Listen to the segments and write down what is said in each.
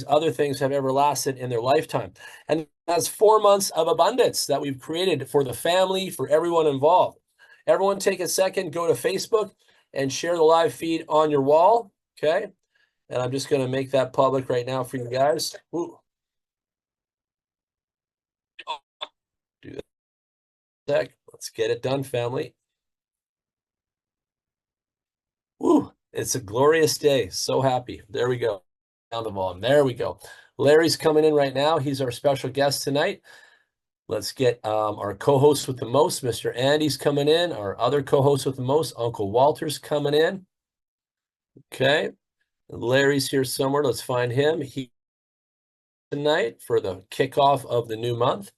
other things have ever lasted in their lifetime. And that's 4 months of abundance that we've created for the family, for everyone involved. Everyone take a second, go to Facebook and share the live feed on your wall, okay? And I'm just going to make that public right now for you guys. Ooh. Do that. Let's get it done, family. Ooh, it's a glorious day. So happy. There we go. Down the volume. There we go. Larry's coming in right now. He's our special guest tonight. Let's get our co-host with the most, Mr. Andy's coming in. Our other co-host with the most, Uncle Walter's coming in. Okay. Larry's here somewhere. Let's find him. He tonight for the kickoff of the new month.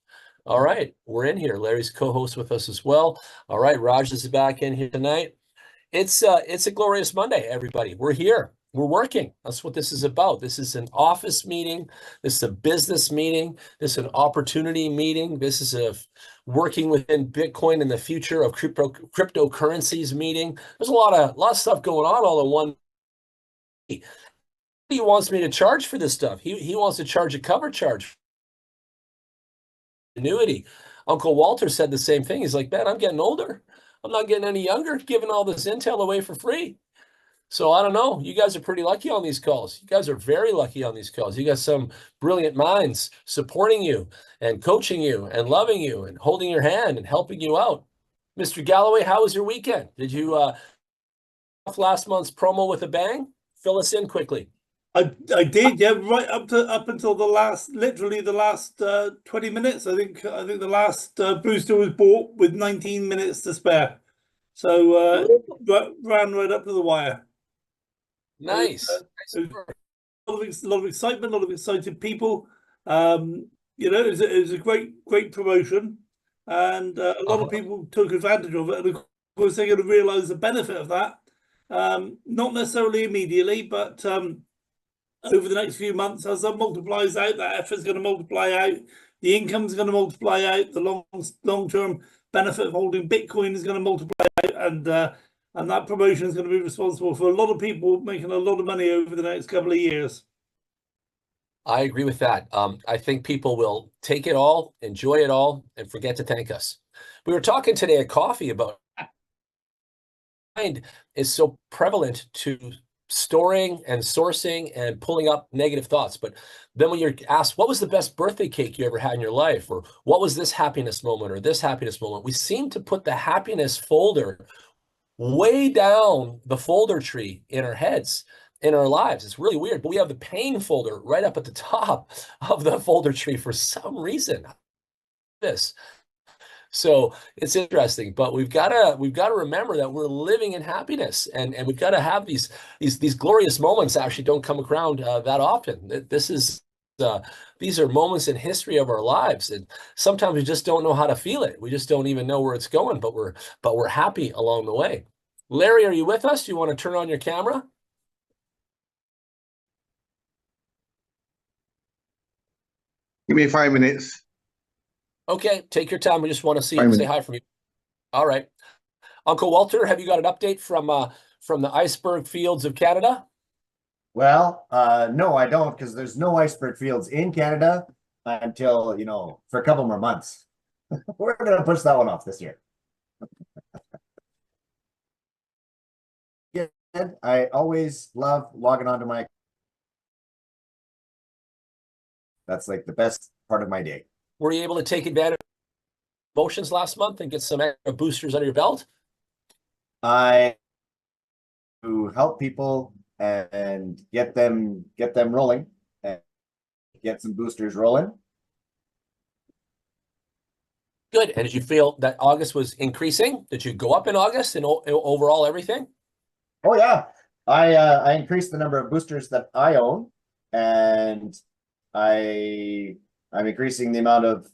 All right, we're in here. Larry's co-host with us as well. All right, Raj is back in here tonight. It's a glorious Monday, everybody. We're here. We're working. That's what this is about. This is an office meeting. This is a business meeting. This is an opportunity meeting. This is a working within Bitcoin and the future of cryptocurrencies meeting. There's a lot of stuff going on all in one. He wants me to charge for this stuff. He wants to charge a cover charge. Annuity. Uncle Walter said the same thing. He's like, man, I'm getting older. I'm not getting any younger, giving all this intel away for free. So I don't know. You guys are pretty lucky on these calls. You guys are very lucky on these calls. You got some brilliant minds supporting you and coaching you and loving you and holding your hand and helping you out. Mr. Galloway, how was your weekend? Did you off last month's promo with a bang? Fill us in quickly. I did, yeah, right up until literally the last 20 minutes. I think the last booster was bought with 19 minutes to spare, so ran right up to the wire. Nice. A lot of excitement, a lot of excited people. You know, it was a great promotion, and a lot of people took advantage of it. And of course, they're going to realise the benefit of that. Not necessarily immediately, but over the next few months, as that multiplies out, that effort's going to multiply out, the income's going to multiply out, the long-term benefit of holding Bitcoin is going to multiply out, and that promotion is going to be responsible for a lot of people making a lot of money over the next couple of years. I agree with that. I think people will take it all, enjoy it all, and forget to thank us. We were talking today at coffee about mind is so prevalent to storing and sourcing and pulling up negative thoughts. But then when you're asked, what was the best birthday cake you ever had in your life? Or what was this happiness moment or this happiness moment? We seem to put the happiness folder way down the folder tree in our heads, in our lives. It's really weird, but we have the pain folder right up at the top of the folder tree for some reason. So it's interesting, but we've got to remember that we're living in happiness, and we've got to have these glorious moments actually don't come around that often. These are moments in history of our lives, and sometimes we just don't know how to feel it. We just don't even know where it's going, but we're happy along the way. Larry, are you with us? Do you want to turn on your camera? Give me 5 minutes. Okay, take your time. We just want to say hi from you. All right. Uncle Walter, have you got an update from the iceberg fields of Canada? Well, no, I don't, because there's no iceberg fields in Canada until, for a couple more months. We're going to push that one off this year. Yeah, I always love logging onto my. That's like the best part of my day. Were you able to take advantage of promotions last month and get some extra boosters under your belt? I to help people and get them rolling and get some boosters rolling. Good. And did you feel that August was increasing? Did you go up in August and overall everything? Oh yeah, I increased the number of boosters that I own, and I'm increasing the amount of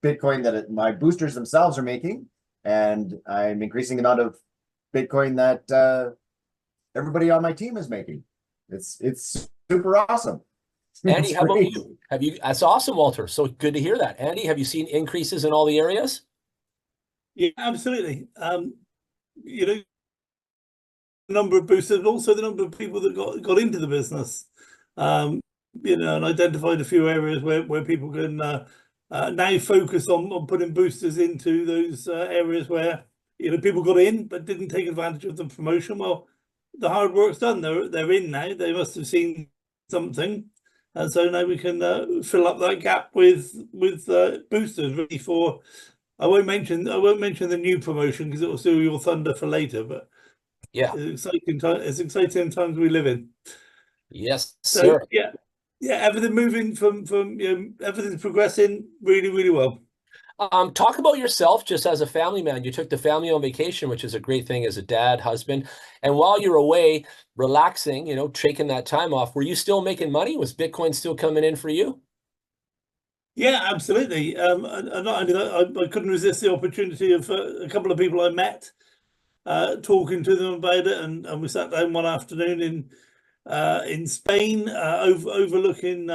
Bitcoin that my boosters themselves are making, and I'm increasing the amount of Bitcoin that everybody on my team is making. It's super awesome. Andy, how about you? That's awesome, Walter. So good to hear that. Andy, have you seen increases in all the areas? Yeah, absolutely. The number of boosters, but also the number of people that got into the business. and identified a few areas where people can now focus on putting boosters into those areas where people got in but didn't take advantage of the promotion. Well, the hard work's done. They're in now. They must have seen something, and so now we can fill up that gap with boosters ready for. I won't mention the new promotion because it will steal your thunder for later. But Yeah. it's exciting time. It's exciting times we live in. Yes, So sir. yeah, everything moving from everything's progressing really, really well. Talk about yourself just as a family man. You took the family on vacation, which is a great thing as a dad, husband. And while you're away relaxing, taking that time off, were you still making money? Was Bitcoin still coming in for you? Yeah, absolutely. And not only that, I couldn't resist the opportunity of a couple of people I met, talking to them about it, and we sat down one afternoon in Spain, overlooking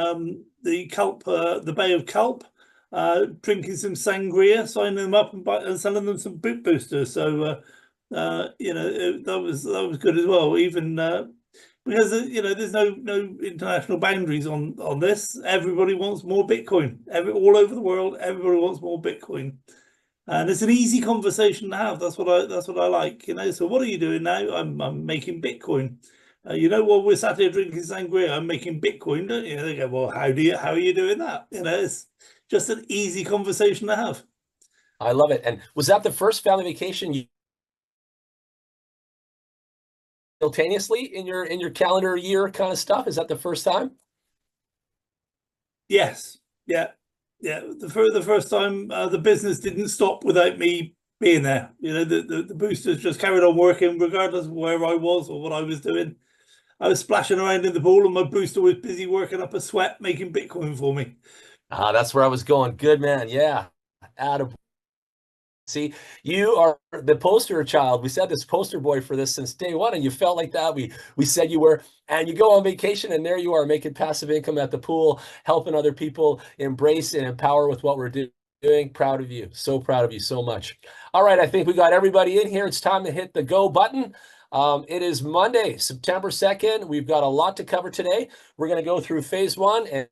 the Kelp, the Bay of Kelp, drinking some sangria, signing them up and selling them some Bitboosters. So that was good as well. Even because there's no international boundaries on this. Everybody wants more Bitcoin. All over the world, everybody wants more Bitcoin. And it's an easy conversation to have. That's what I like. So what are you doing now? I'm making Bitcoin. Well, we're sat here drinking sangria. I'm making Bitcoin, don't you? They go, well, how are you doing that? It's just an easy conversation to have. I love it. And was that the first family vacation you simultaneously in your calendar year kind of stuff? Is that the first time? Yes. Yeah. The first time the business didn't stop without me being there. The boosters just carried on working regardless of where I was or what I was doing. I was splashing around in the pool and my booster was busy working up a sweat making Bitcoin for me. That's where I was going. Good man. Yeah. Attaboy. See, you are the poster child. We said this poster boy for this since day one, and you felt like that. We said you were, and you go on vacation, and there you are making passive income at the pool, helping other people embrace and empower with what we're doing. Proud of you. So proud of you so much. All right, I think we got everybody in here. It's time to hit the go button. It is Monday, September 2nd. We've got a lot to cover today. We're going to go through phase one and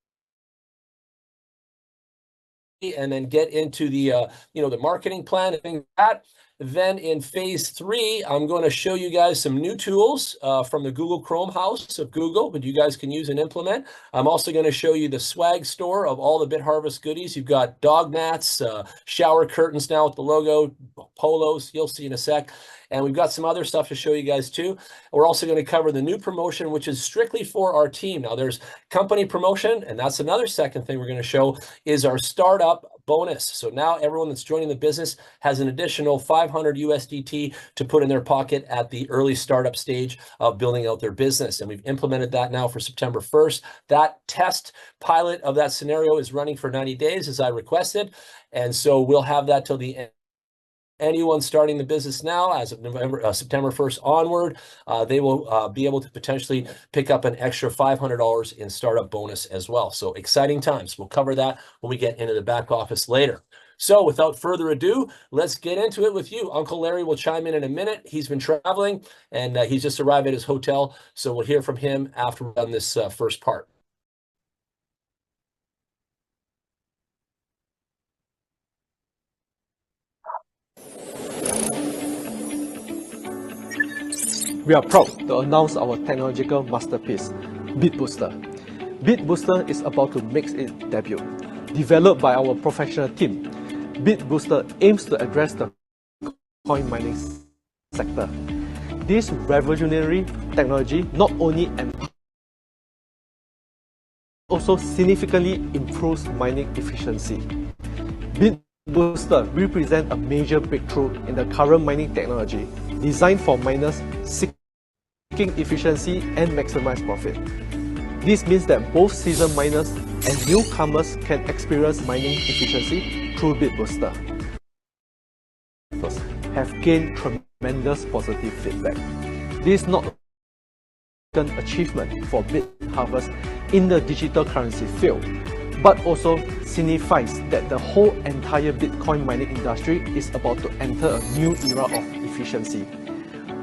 then get into the the marketing plan and things like that. Then in phase 3, I'm going to show you guys some new tools from the Google Chrome house of Google, but you guys can use and implement. I'm also going to show you the swag store of all the BitHarvest goodies. You've got dog mats, shower curtains now with the logo, polos, you'll see in a sec. And we've got some other stuff to show you guys too. We're also going to cover the new promotion, which is strictly for our team. Now there's company promotion, and that's another second thing we're going to show is our startup bonus. So now everyone that's joining the business has an additional 500 USDT to put in their pocket at the early startup stage of building out their business. And we've implemented that now for September 1st. That test pilot of that scenario is running for 90 days as I requested. And so we'll have that till the end. Anyone starting the business now, as of September 1st onward, they will be able to potentially pick up an extra $500 in startup bonus as well. So exciting times. We'll cover that when we get into the back office later. So without further ado, let's get into it with you. Uncle Larry will chime in a minute. He's been traveling and he's just arrived at his hotel. So we'll hear from him after we've done this first part. We are proud to announce our technological masterpiece, Bitbooster. Bitbooster is about to make its debut. Developed by our professional team, Bitbooster aims to address the coin mining sector. This revolutionary technology not only also significantly improves mining efficiency. Bitbooster represents a major breakthrough in the current mining technology, designed for miners seeking efficiency and maximize profit. This means that both seasoned miners and newcomers can experience mining efficiency through Bitbooster. Have gained tremendous positive feedback. This is not an achievement for BitHarvest in the digital currency field, but also signifies that the whole entire Bitcoin mining industry is about to enter a new era of efficiency.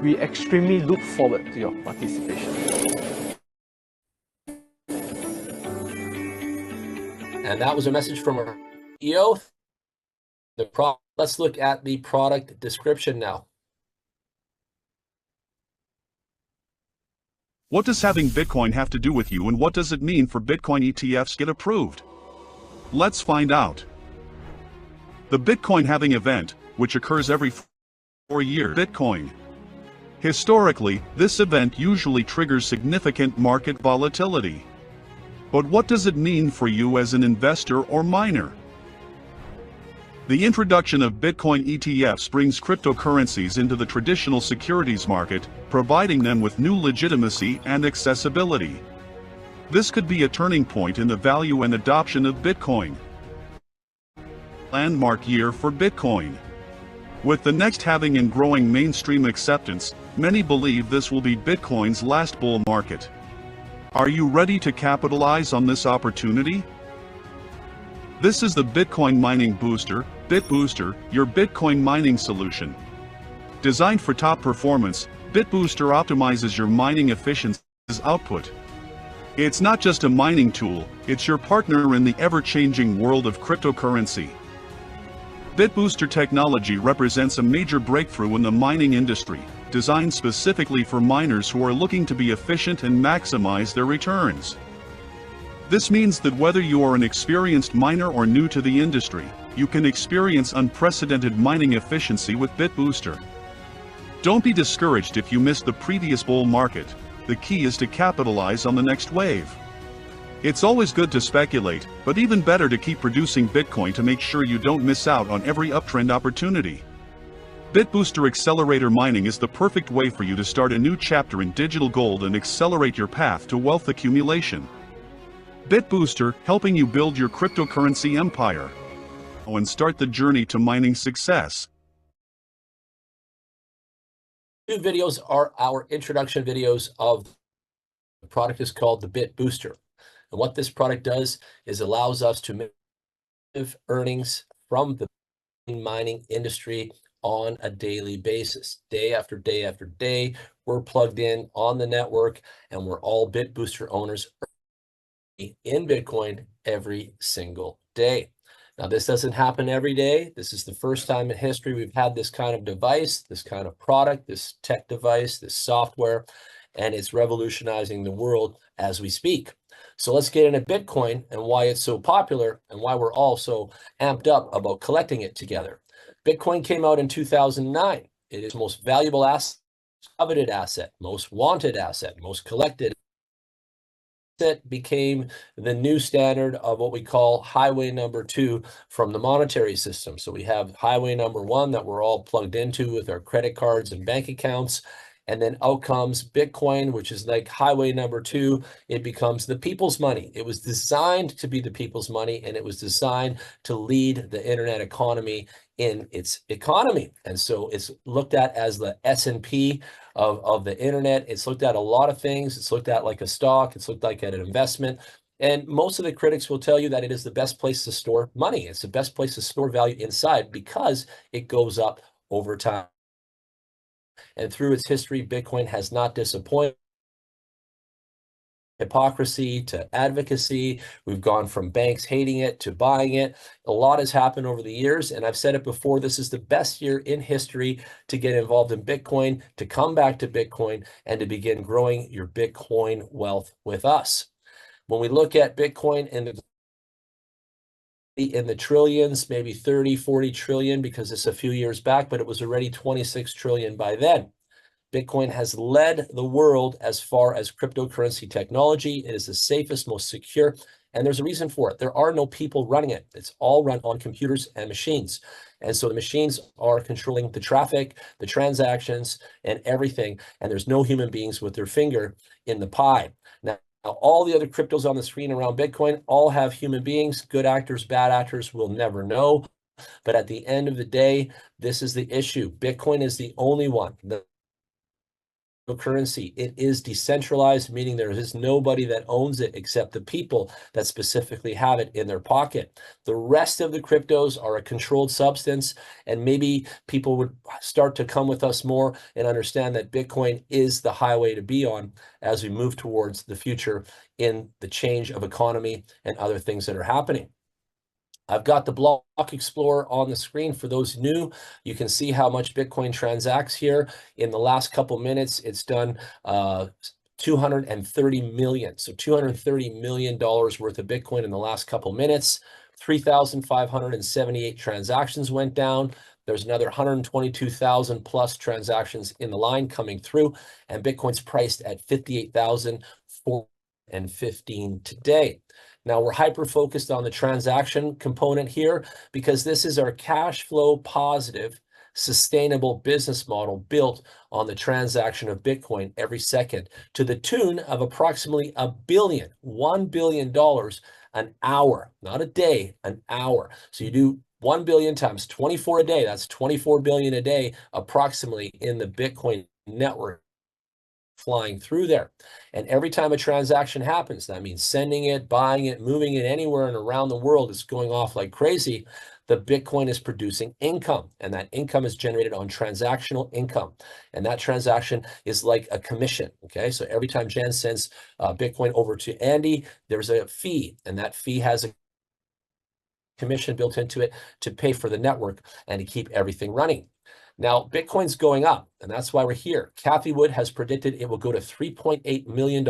We extremely look forward to your participation. And that was a message from our CEO. Let's look at the product description now. What does having Bitcoin have to do with you, and what does it mean for Bitcoin ETFs get approved? Let's find out. The Bitcoin halving event, which occurs every 4 years, Bitcoin. Historically, this event usually triggers significant market volatility. But what does it mean for you as an investor or miner? The introduction of Bitcoin ETFs brings cryptocurrencies into the traditional securities market, providing them with new legitimacy and accessibility. This could be a turning point in the value and adoption of Bitcoin. Landmark year for Bitcoin. With the next halving and growing mainstream acceptance, many believe this will be Bitcoin's last bull market. Are you ready to capitalize on this opportunity? This is the Bitcoin Mining Booster, Bitbooster, your Bitcoin mining solution. Designed for top performance, Bitbooster optimizes your mining efficiency output. It's not just a mining tool, it's your partner in the ever-changing world of cryptocurrency. Bitbooster technology represents a major breakthrough in the mining industry, designed specifically for miners who are looking to be efficient and maximize their returns. This means that whether you are an experienced miner or new to the industry, you can experience unprecedented mining efficiency with Bitbooster. Don't be discouraged if you missed the previous bull market. The key is to capitalize on the next wave. It's always good to speculate, but even better to keep producing Bitcoin to make sure you don't miss out on every uptrend opportunity. Bitbooster Accelerator Mining is the perfect way for you to start a new chapter in digital gold and accelerate your path to wealth accumulation. Bitbooster, helping you build your cryptocurrency empire. And start the journey to mining success. Two videos are our introduction videos of the product. Is called the Bitbooster. And what this product does is allows us to make earnings from the mining industry on a daily basis. Day after day after day, we're plugged in on the network, and we're all Bitbooster owners in Bitcoin every single day. Now, this doesn't happen every day. This is the first time in history we've had this kind of device, this kind of product, this tech device, this software, and it's revolutionizing the world as we speak. So let's get into Bitcoin and why it's so popular and why we're all so amped up about collecting it together. Bitcoin came out in 2009. It is the most valuable asset, coveted asset, most wanted asset, most collected. It became the new standard of what we call highway number 2 from the monetary system. So we have highway number 1 that we're all plugged into with our credit cards and bank accounts. And then out comes Bitcoin, which is like highway number 2. It becomes the people's money. It was designed to be the people's money, and it was designed to lead the internet economy in its economy. And so it's looked at as the S&P of the internet. It's looked at a lot of things. It's looked at like a stock. It's looked like an investment. And most of the critics will tell you that it is the best place to store money. It's the best place to store value inside because it goes up over time. And through its history, Bitcoin has not disappointed. Hypocrisy to advocacy. We've gone from banks hating it to buying it. A lot has happened over the years, and I've said it before, this is the best year in history to get involved in Bitcoin, to come back to Bitcoin, and to begin growing your Bitcoin wealth with us. When we look at Bitcoin in the trillions, maybe 30, 40 trillion, because it's a few years back, but it was already 26 trillion by then. Bitcoin has led the world as far as cryptocurrency technology. It is the safest, most secure, and there's a reason for it. There are no people running it. It's all run on computers and machines. And so the machines are controlling the traffic, the transactions, and everything. And there's no human beings with their finger in the pie. Now, all the other cryptos on the screen around Bitcoin all have human beings, good actors, bad actors, we'll never know. But at the end of the day, this is the issue. Bitcoin is the only one. Currency. It is decentralized, meaning there is nobody that owns it except the people that specifically have it in their pocket. The rest of the cryptos are a controlled substance, and maybe people would start to come with us more and understand that Bitcoin is the highway to be on as we move towards the future in the change of economy and other things that are happening. I've got the Block Explorer on the screen. For those new, you can see how much Bitcoin transacts here. In the last couple minutes, it's done 230 million. So $230 million worth of Bitcoin in the last couple minutes. 3,578 transactions went down. There's another 122,000 plus transactions in the line coming through, and Bitcoin's priced at 58,415 today. Now we're hyper-focused on the transaction component here because this is our cash flow positive, sustainable business model built on the transaction of Bitcoin every second to the tune of approximately $1 billion an hour, not a day, an hour. So you do 1 billion times 24 a day, that's 24 billion a day approximately in the Bitcoin network flying through there. And every time a transaction happens, that means sending it, buying it, moving it anywhere and around the world, it's going off like crazy. The Bitcoin is producing income, and that income is generated on transactional income. And that transaction is like a commission, okay? So every time Jan sends Bitcoin over to Andy, there's a fee, and that fee has a commission built into it to pay for the network and to keep everything running. Now, Bitcoin's going up, and that's why we're here. Kathy Wood has predicted it will go to $3.8 million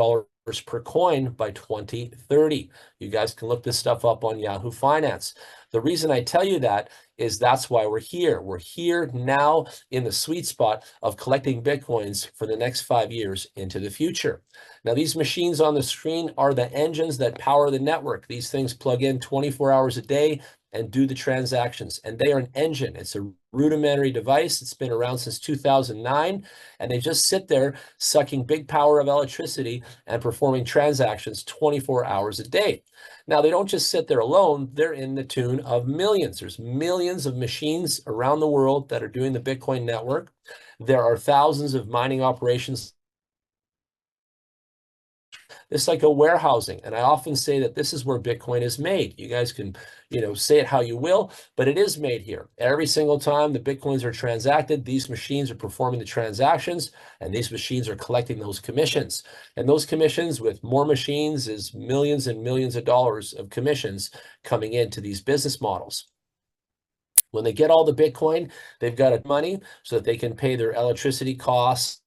per coin by 2030. You guys can look this stuff up on Yahoo Finance. The reason I tell you that is that's why we're here. We're here now in the sweet spot of collecting Bitcoins for the next 5 years into the future. Now, these machines on the screen are the engines that power the network. These things plug in 24 hours a day and do the transactions, and they are an engine. It's a rudimentary device. It's been around since 2009, and they just sit there sucking big power of electricity and performing transactions 24 hours a day. Now, they don't just sit there alone. They're in the tune of millions. There's millions of machines around the world that are doing the Bitcoin network. There are thousands of mining operations. It's like a warehousing. And I often say that this is where Bitcoin is made. You guys can, say it how you will, but it is made here. Every single time the Bitcoins are transacted, these machines are performing the transactions, and these machines are collecting those commissions. And those commissions with more machines is millions and millions of dollars of commissions coming into these business models. When they get all the Bitcoin, they've got money so that they can pay their electricity costs,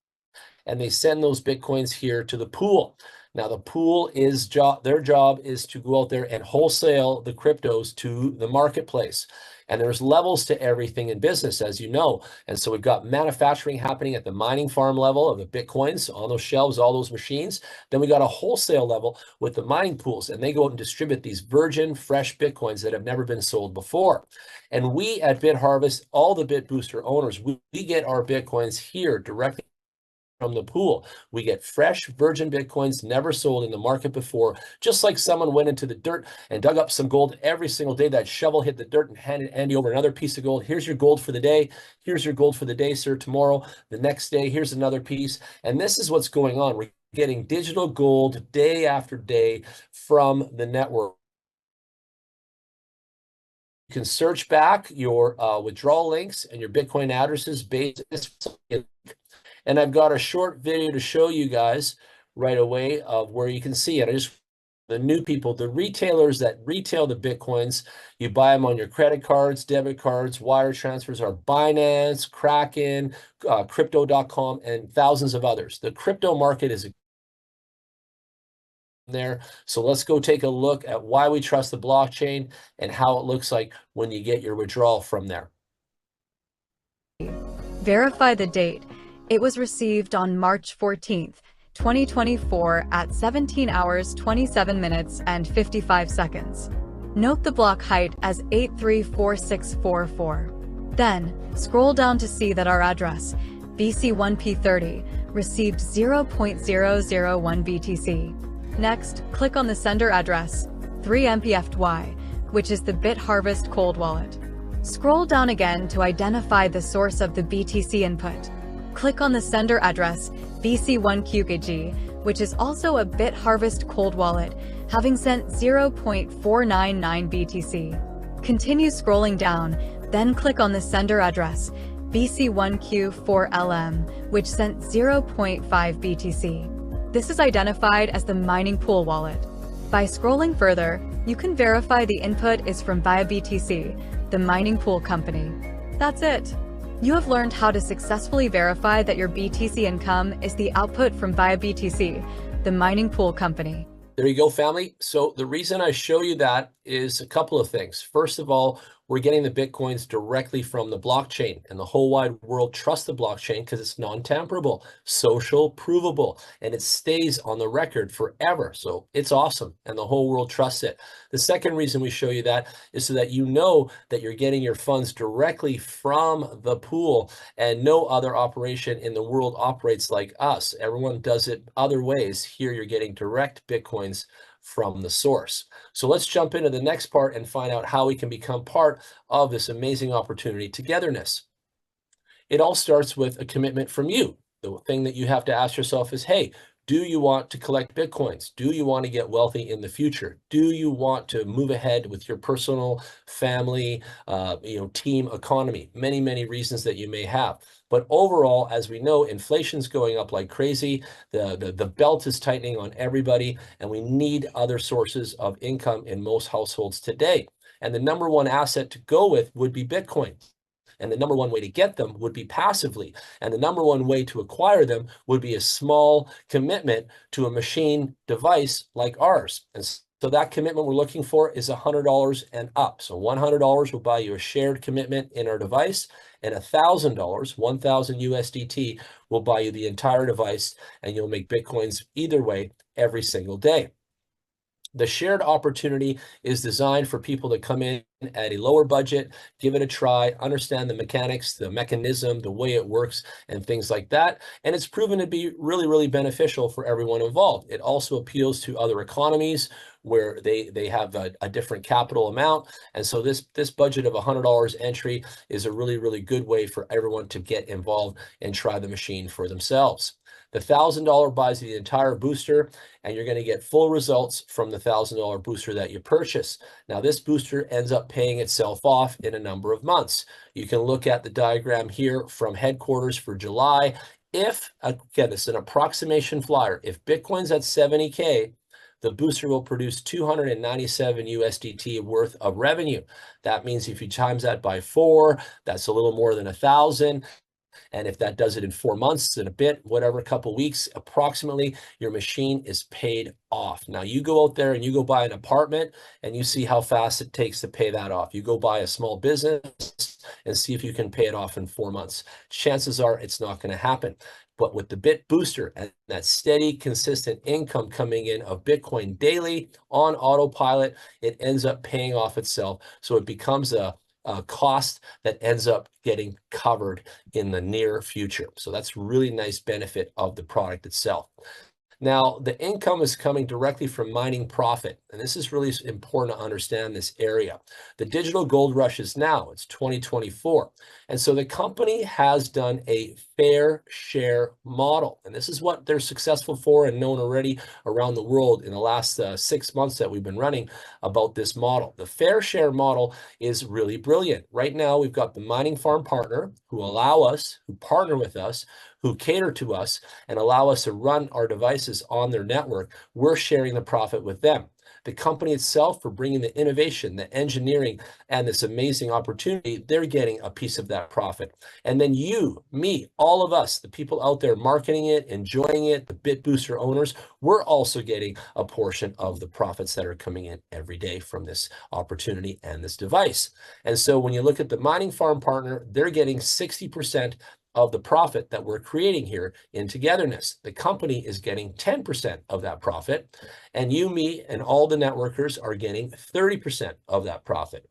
and they send those Bitcoins here to the pool. Now, the pool is their job is to go out there and wholesale the cryptos to the marketplace. And there's levels to everything in business, as you know. And so we've got manufacturing happening at the mining farm level of the Bitcoins on those shelves, all those machines. Then we got a wholesale level with the mining pools, and they go out and distribute these virgin, fresh Bitcoins that have never been sold before. And we at BitHarvest, all the Bitbooster owners, we get our Bitcoins here directly from the pool. We get fresh virgin Bitcoins never sold in the market before, just like someone went into the dirt and dug up some gold every single day. That shovel hit the dirt and handed Andy over another piece of gold. Here's your gold for the day. Here's your gold for the day, sir. Tomorrow, the next day, here's another piece. And this is what's going on. We're getting digital gold day after day from the network. You can search back your withdrawal links and your Bitcoin addresses based. And I've got a short video to show you guys right away of where you can see it. The new people, the retailers that retail the Bitcoins, you buy them on your credit cards, debit cards, wire transfers are Binance, Kraken, Crypto.com, and thousands of others. The crypto market is there. So let's go take a look at why we trust the blockchain and how it looks like when you get your withdrawal from there. Verify the date. It was received on March 14th, 2024 at 17 hours, 27 minutes, and 55 seconds. Note the block height as 834644. Then, scroll down to see that our address, BC1P30, received 0.001 BTC. Next, click on the sender address, 3MPFY, which is the BitHarvest cold wallet. Scroll down again to identify the source of the BTC input. Click on the sender address, BC1QKG, which is also a BitHarvest cold wallet, having sent 0.499 BTC. Continue scrolling down, then click on the sender address, BC1Q4LM, which sent 0.5 BTC. This is identified as the mining pool wallet. By scrolling further, You can verify the input is from BTC, the mining pool company. That's it. You have learned how to successfully verify that your BTC income is the output from BTC, the mining pool company. There you go, family. So the reason I show you that is a couple of things. First of all, we're getting the Bitcoins directly from the blockchain, and the whole wide world trusts the blockchain because it's non-tamperable, social, provable, and it stays on the record forever. So it's awesome, and the whole world trusts it. The second reason we show you that is so that you know that you're getting your funds directly from the pool, and no other operation in the world operates like us. Everyone does it other ways. Here you're getting direct Bitcoins from the source. So let's jump into the next part and find out how we can become part of this amazing opportunity togetherness. It all starts with a commitment from you. The thing that you have to ask yourself is, hey, do you want to collect Bitcoins? Do you want to get wealthy in the future? Do you want to move ahead with your personal, family, team economy? Many, many reasons that you may have. But overall, as we know, inflation's going up like crazy. The belt is tightening on everybody, and we need other sources of income in most households today. And the number one asset to go with would be Bitcoin. And the number one way to get them would be passively. And the number one way to acquire them would be a small commitment to a machine device like ours. And so that commitment we're looking for is $100 and up. So $100 will buy you a shared commitment in our device, and $1,000, 1,000 USDT, will buy you the entire device, and you'll make Bitcoins either way every single day. The shared opportunity is designed for people to come in at a lower budget, give it a try, understand the mechanics, the mechanism, the way it works, and things like that. And it's proven to be really, really beneficial for everyone involved. It also appeals to other economies where they have a different capital amount. And so this budget of $100 entry is a really, really good way for everyone to get involved and try the machine for themselves. The $1,000 buys you the entire booster, and you're going to get full results from the $1,000 booster that you purchase. Now, this booster ends up paying itself off in a number of months. You can look at the diagram here from headquarters for July. If, again, this is an approximation flyer, if Bitcoin's at 70K, the booster will produce 297 USDT worth of revenue. That means if you times that by 4, that's a little more than 1,000. And if that does it in 4 months and a bit, whatever, a couple weeks, approximately, your machine is paid off. Now you go out there and you go buy an apartment and you see how fast it takes to pay that off. You go buy a small business and see if you can pay it off in 4 months. Chances are it's not going to happen. But with the Bitbooster and that steady, consistent income coming in of Bitcoin daily on autopilot, it ends up paying off itself. So it becomes a cost that ends up getting covered in the near future. So that's really nice benefit of the product itself. Now, the income is coming directly from mining profit, and this is really important to understand this area. The digital gold rush is now, it's 2024, and so the company has done a fair share model, and this is what they're successful for and known already around the world in the last 6 months that we've been running about this model. The fair share model is really brilliant. Right now, we've got the mining farm partner who partner with us, who cater to us and allow us to run our devices on their network. We're sharing the profit with them. The company itself, for bringing the innovation, the engineering, and this amazing opportunity, they're getting a piece of that profit. And then you, me, all of us, the people out there marketing it, enjoying it, the Bitbooster owners, we're also getting a portion of the profits that are coming in every day from this opportunity and this device. And so when you look at the mining farm partner, they're getting 60% of the profit that we're creating here in togetherness. The company is getting 10% of that profit, and you, me, and all the networkers are getting 30% of that profit.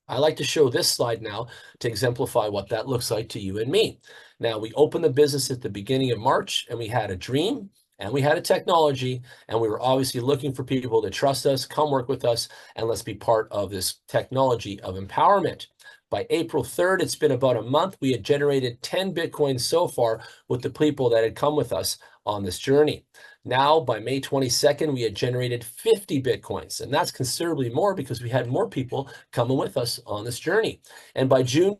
I like to show this slide now to exemplify what that looks like to you and me. Now, we opened the business at the beginning of March, and we had a dream, and we had a technology, and we were obviously looking for people to trust us, come work with us, and let's be part of this technology of empowerment. By April 3rd, it's been about a month. We had generated 10 Bitcoins so far with the people that had come with us on this journey. Now, by May 22nd, we had generated 50 Bitcoins, and that's considerably more because we had more people coming with us on this journey. And by June,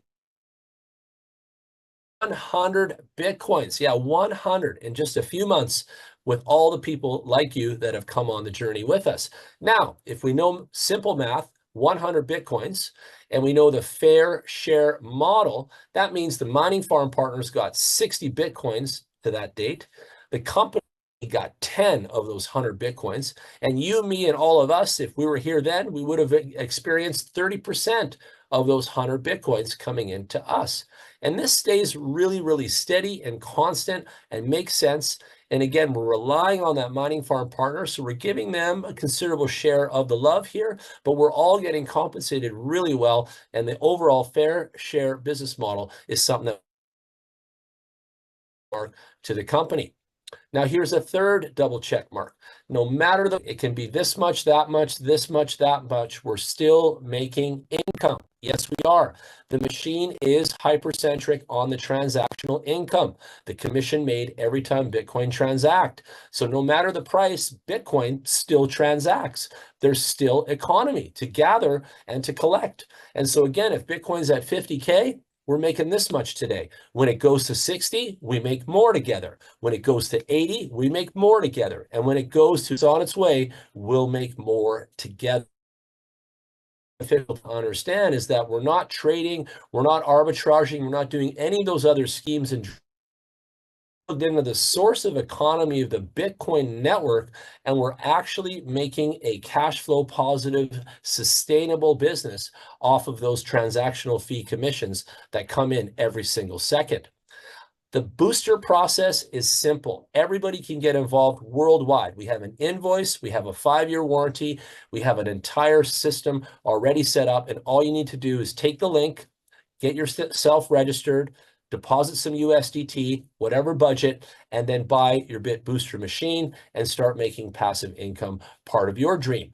100 Bitcoins. Yeah, 100 in just a few months with all the people like you that have come on the journey with us. Now, if we know simple math, 100 Bitcoins, and we know the fair share model, that means the mining farm partners got 60 Bitcoins to that date. The company got 10 of those 100 Bitcoins. And you, me, and all of us, if we were here then, we would have experienced 30% of those 100 Bitcoins coming into us. And this stays really, really steady and constant and makes sense. And again, we're relying on that mining farm partner. So we're giving them a considerable share of the love here, but we're all getting compensated really well. And the overall fair share business model is something that to the company. Now, here's a third double check mark. No matter it can be this much, that much, this much, that much, we're still making income. Yes, we are. The machine is hypercentric on the transactional income, the commission made every time Bitcoin transact. So no matter the price, Bitcoin still transacts. There's still economy to gather and to collect. And so again, if Bitcoin's at 50K, we're making this much today. When it goes to 60, we make more together. When it goes to 80, we make more together. And when it goes to on its way, we'll make more together. To understand is that we're not trading, we're not arbitraging, we're not doing any of those other schemes and plugged into the source of economy of the Bitcoin network, and we're actually making a cash flow positive, sustainable business off of those transactional fee commissions that come in every single second. The booster process is simple. Everybody can get involved worldwide. We have an invoice, we have a 5-year warranty, we have an entire system already set up, and all you need to do is take the link, get yourself registered, deposit some USDT, whatever budget, and then buy your Bitbooster machine and start making passive income part of your dream.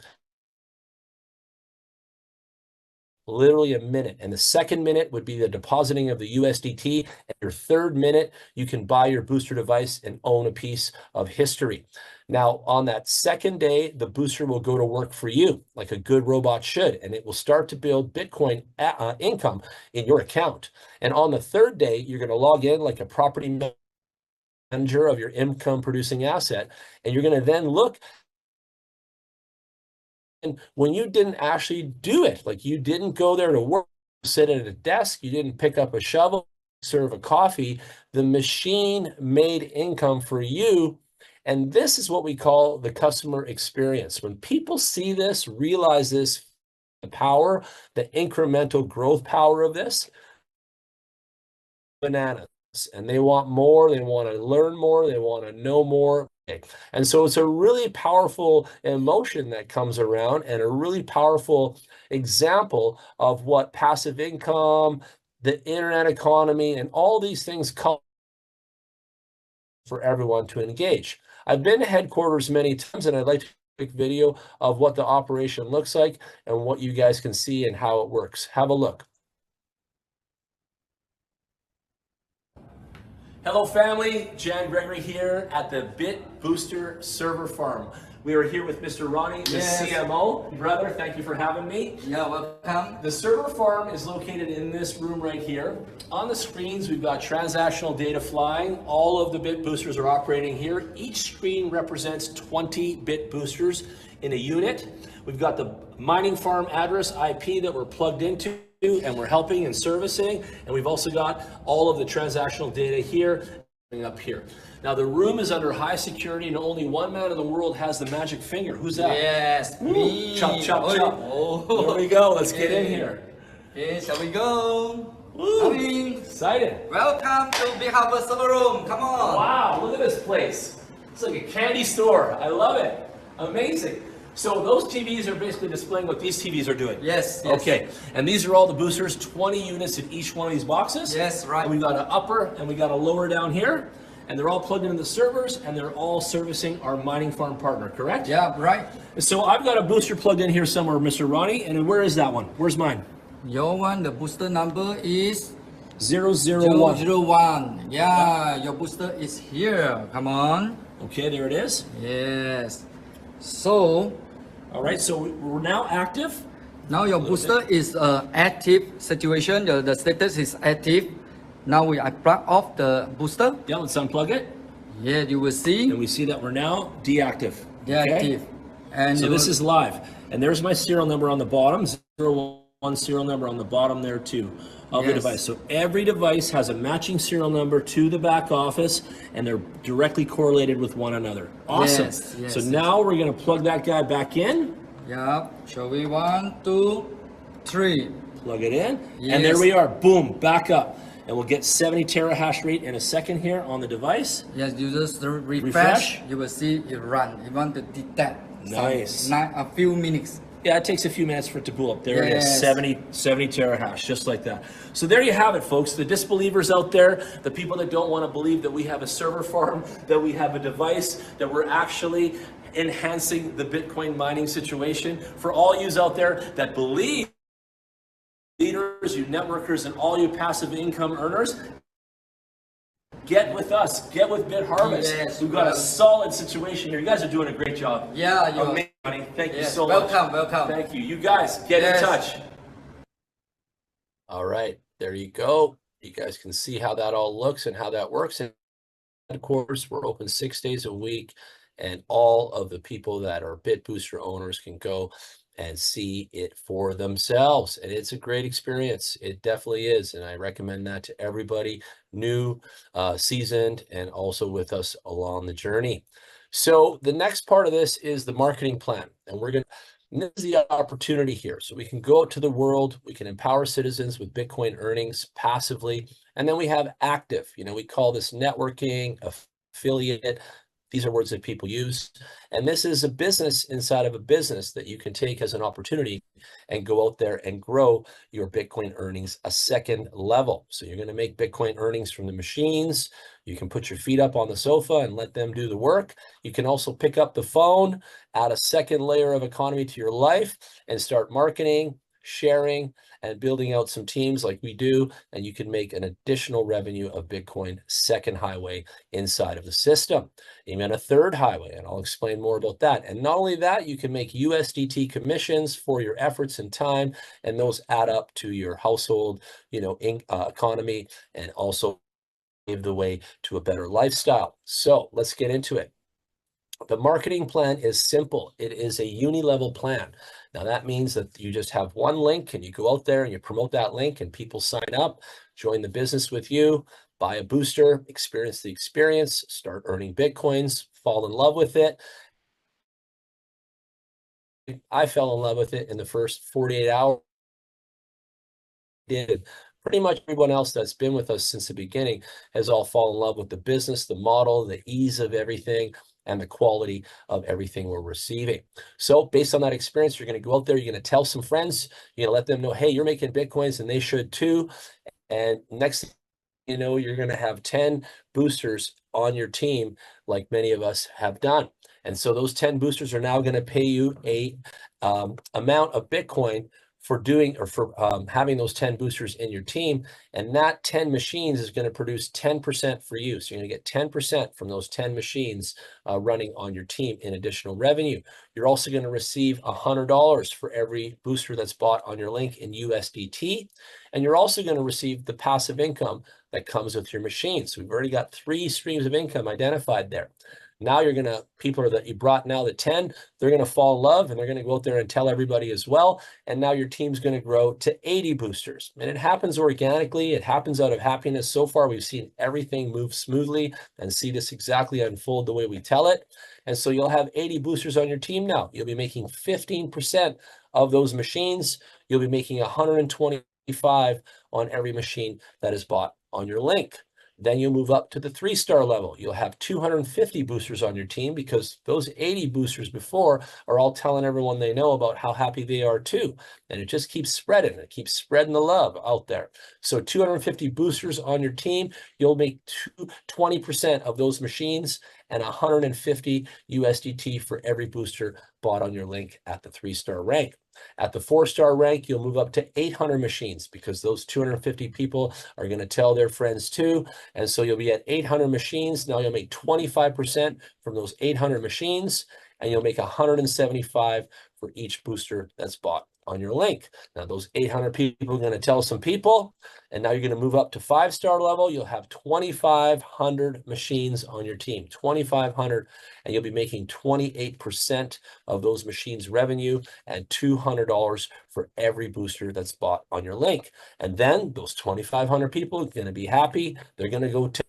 Literally a minute. And the second minute would be the depositing of the USDT. And your third minute, you can buy your booster device and own a piece of history. Now, on that second day, the booster will go to work for you like a good robot should, and it will start to build Bitcoin income in your account. And on the third day, you're going to log in like a property manager of your income producing asset, and you're going to then look. And when you didn't actually do it, like you didn't go there to work, sit at a desk, you didn't pick up a shovel, serve a coffee, the machine made income for you. And this is what we call the customer experience. When people see this, realize this, the power, the incremental growth power of this, bananas. And they want more, they want to learn more, they want to know more. And so it's a really powerful emotion that comes around and a really powerful example of what passive income, the internet economy, and all these things come for everyone to engage. I've been to headquarters many times, and I'd like to make a quick video of what the operation looks like and what you guys can see and how it works. Have a look. Hello family, Jan Gregory here at the Bitbooster server farm. We are here with Mr. Ronnie, the CMO. Brother, thank you for having me. Yeah, welcome. The server farm is located in this room right here. On the screens, we've got transactional data flying. All of the Bitboosters are operating here. Each screen represents 20 Bitboosters in a unit. We've got the mining farm address IP that we're plugged into, and we're helping and servicing, and we've also got all of the transactional data here up here. Now the room is under high security, and only one man in the world has the magic finger. Who's that? Yes, me. Chop, chop, chop. Oh. Here we go. Let's get in here. Okay, shall we go? Woo. Excited. Welcome to bitharvest server room. Come on. Wow, look at this place. It's like a candy store. I love it. Amazing. So those TVs are basically displaying what these TVs are doing. Yes, yes. Okay, and these are all the boosters, 20 units in each one of these boxes. Yes, right. And we've got an upper and we got a lower down here, and they're all plugged into the servers, and they're all servicing our mining farm partner, correct? Yeah, right. So I've got a booster plugged in here somewhere, Mr. Ronnie, and where is that one? Where's mine? Your one, the booster number is 001. 001. Yeah, your booster is here. Come on. Okay, there it is. Yes. So, all right, so we're now active. now your booster is active situation. The status is active. Now we plug off the booster. Yeah, let's unplug it. Here you will see. And we see that we're now deactive. Deactive. And so this is live. And there's my serial number on the bottom, 01 serial number on the bottom there too of the device. So every device has a matching serial number to the back office, and they're directly correlated with one another. Awesome. Yes, so now we're going to plug that guy back in. Yeah. Shall we 1, 2, 3. Plug it in. And there we are. Boom. Back up. And we'll get 70 terahash rate in a second here on the device. Yes, you just refresh. You will see it run. You want to detect. Nice. A few minutes. Yeah, it takes a few minutes for it to boot up. There it is, 70 terahash, just like that. So there you have it, folks. The disbelievers out there, the people that don't want to believe that we have a server farm, that we have a device, that we're actually enhancing the Bitcoin mining situation. For all yous out there that believe, leaders, you networkers, and all you passive income earners, get with us. Get with BitHarvest. Yes, We've got a solid situation here. You guys are doing a great job. Yeah, you amazing, buddy. Thank you so much. Welcome. Thank you. You guys, get in touch. All right, there you go. You guys can see how that all looks and how that works. And of course, we're open 6 days a week, and all of the people that are Bitbooster owners can go and see it for themselves. And it's a great experience. It definitely is. And I recommend that to everybody, new, seasoned, and also with us along the journey. So the next part of this is the marketing plan. And this is the opportunity here. So we can go out to the world, we can empower citizens with Bitcoin earnings passively. And then we have active, we call this networking, affiliate. These are words that people use. And this is a business inside of a business that you can take as an opportunity and go out there and grow your Bitcoin earnings a second level. So you're going to make Bitcoin earnings from the machines. You can put your feet up on the sofa and let them do the work. You can also pick up the phone, add a second layer of economy to your life, and start marketing, sharing, and building out some teams like we do, and you can make an additional revenue of Bitcoin second highway inside of the system, even a third highway, and I'll explain more about that. And not only that, you can make USDT commissions for your efforts and time, and those add up to your household, economy, and also pave the way to a better lifestyle. So let's get into it. The marketing plan is simple. It is a uni-level plan. Now that means that you just have one link and you go out there and you promote that link and people sign up, join the business with you, buy a booster, experience the experience, start earning Bitcoins, fall in love with it. I fell in love with it in the first 48 hours. Pretty much everyone else that's been with us since the beginning has all fallen in love with the business, the model, the ease of everything, and the quality of everything we're receiving. So based on that experience, you're going to go out there, you're going to tell some friends, you're going to let them know, hey, you're making Bitcoins and they should too. And next thing you know, you're going to have 10 boosters on your team like many of us have done. And so those 10 boosters are now going to pay you a amount of Bitcoin for having those 10 boosters in your team, and that 10 machines is going to produce 10% for you. So you're going to get 10% from those 10 machines running on your team in additional revenue. You're also going to receive $100 for every booster that's bought on your link in USDT, and you're also going to receive the passive income that comes with your machine. So we've already got 3 streams of income identified there. Now people that you brought now, the 10, they're going to fall in love and they're going to go out there and tell everybody as well. And now your team's going to grow to 80 boosters. And it happens organically. It happens out of happiness. So far, we've seen everything move smoothly and see this exactly unfold the way we tell it. And so you'll have 80 boosters on your team now. You'll be making 15% of those machines. You'll be making 125 on every machine that is bought on your link. Then you'll move up to the 3-star level. You'll have 250 boosters on your team because those 80 boosters before are all telling everyone they know about how happy they are too. And it just keeps spreading. It keeps spreading the love out there. So 250 boosters on your team, you'll make 20% of those machines and 150 USDT for every booster bought on your link at the 3-star rank. At the 4-star rank, you'll move up to 800 machines because those 250 people are going to tell their friends too. And so you'll be at 800 machines. Now you'll make 25% from those 800 machines, and you'll make 175 for each booster that's bought on your link. Now, those 800 people are going to tell some people, and now you're going to move up to 5-star level. You'll have 2,500 machines on your team, 2,500, and you'll be making 28% of those machines revenue and $200 for every booster that's bought on your link. And then those 2,500 people are going to be happy. They're going to go to